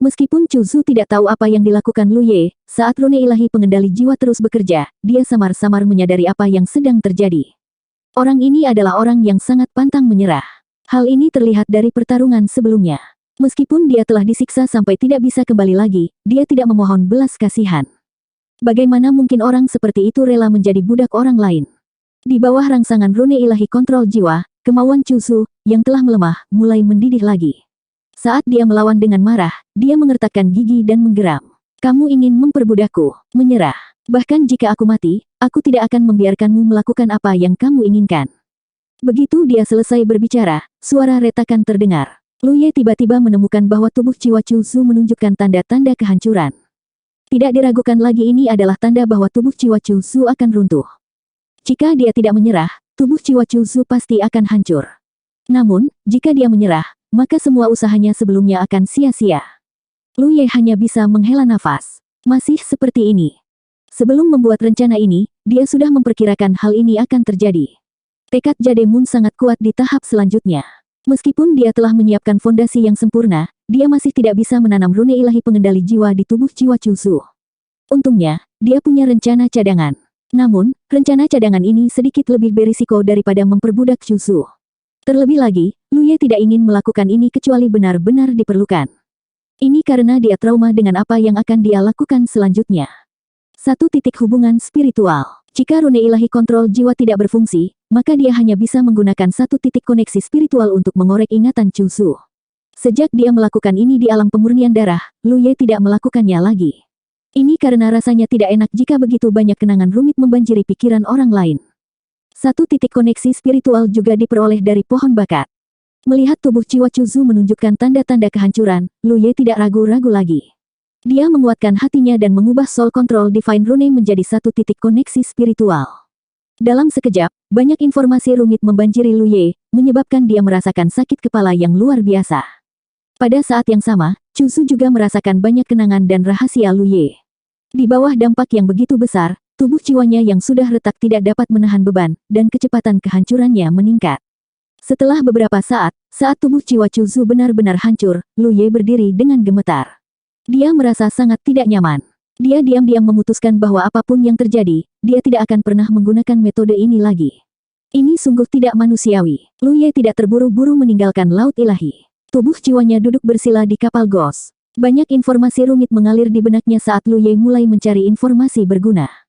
Meskipun Chu Zu tidak tahu apa yang dilakukan Lu Ye, saat rune ilahi pengendali jiwa terus bekerja, dia samar-samar menyadari apa yang sedang terjadi. Orang ini adalah orang yang sangat pantang menyerah. Hal ini terlihat dari pertarungan sebelumnya. Meskipun dia telah disiksa sampai tidak bisa kembali lagi, dia tidak memohon belas kasihan. Bagaimana mungkin orang seperti itu rela menjadi budak orang lain? Di bawah rangsangan rune ilahi kontrol jiwa, kemauan Chu Zu, yang telah melemah, mulai mendidih lagi. Saat dia melawan dengan marah, dia mengertakkan gigi dan menggeram. Kamu ingin memperbudakku, menyerah. Bahkan jika aku mati, aku tidak akan membiarkanmu melakukan apa yang kamu inginkan. Begitu dia selesai berbicara, suara retakan terdengar. Lu Ye tiba-tiba menemukan bahwa tubuh jiwa Chu Zu menunjukkan tanda-tanda kehancuran. Tidak diragukan lagi ini adalah tanda bahwa tubuh jiwa Chu Zu akan runtuh. Jika dia tidak menyerah, tubuh jiwa Chu Zu pasti akan hancur. Namun, jika dia menyerah, maka semua usahanya sebelumnya akan sia-sia. Lu Ye hanya bisa menghela nafas. Masih seperti ini. Sebelum membuat rencana ini, dia sudah memperkirakan hal ini akan terjadi. Tekad Jade Moon sangat kuat di tahap selanjutnya. Meskipun dia telah menyiapkan fondasi yang sempurna, dia masih tidak bisa menanam rune ilahi pengendali jiwa di tubuh jiwa Chu Zu. Untungnya, dia punya rencana cadangan. Namun, rencana cadangan ini sedikit lebih berisiko daripada memperbudak Chu Zu. Terlebih lagi, Lu Ye tidak ingin melakukan ini kecuali benar-benar diperlukan. Ini karena dia trauma dengan apa yang akan dia lakukan selanjutnya. Satu titik hubungan spiritual. Jika rune ilahi kontrol jiwa tidak berfungsi, maka dia hanya bisa menggunakan satu titik koneksi spiritual untuk mengorek ingatan Chu Zu. Sejak dia melakukan ini di alam pemurnian darah, Lu Ye tidak melakukannya lagi. Ini karena rasanya tidak enak jika begitu banyak kenangan rumit membanjiri pikiran orang lain. Satu titik koneksi spiritual juga diperoleh dari pohon bakat. Melihat tubuh jiwa Chu Zu menunjukkan tanda-tanda kehancuran, Lu Ye tidak ragu-ragu lagi. Dia menguatkan hatinya dan mengubah Soul Control Divine Rune menjadi satu titik koneksi spiritual. Dalam sekejap, banyak informasi rumit membanjiri Lu Ye, menyebabkan dia merasakan sakit kepala yang luar biasa. Pada saat yang sama, Chu Zu juga merasakan banyak kenangan dan rahasia Lu Ye. Di bawah dampak yang begitu besar, tubuh jiwanya yang sudah retak tidak dapat menahan beban, dan kecepatan kehancurannya meningkat. Setelah beberapa saat tubuh jiwa Chu Zu benar-benar hancur, Lu Ye berdiri dengan gemetar. Dia merasa sangat tidak nyaman. Dia diam-diam memutuskan bahwa apapun yang terjadi, dia tidak akan pernah menggunakan metode ini lagi. Ini sungguh tidak manusiawi. Lu Ye tidak terburu-buru meninggalkan Laut Ilahi. Tubuh jiwanya duduk bersila di kapal Ghost. Banyak informasi rumit mengalir di benaknya saat Lu Ye mulai mencari informasi berguna.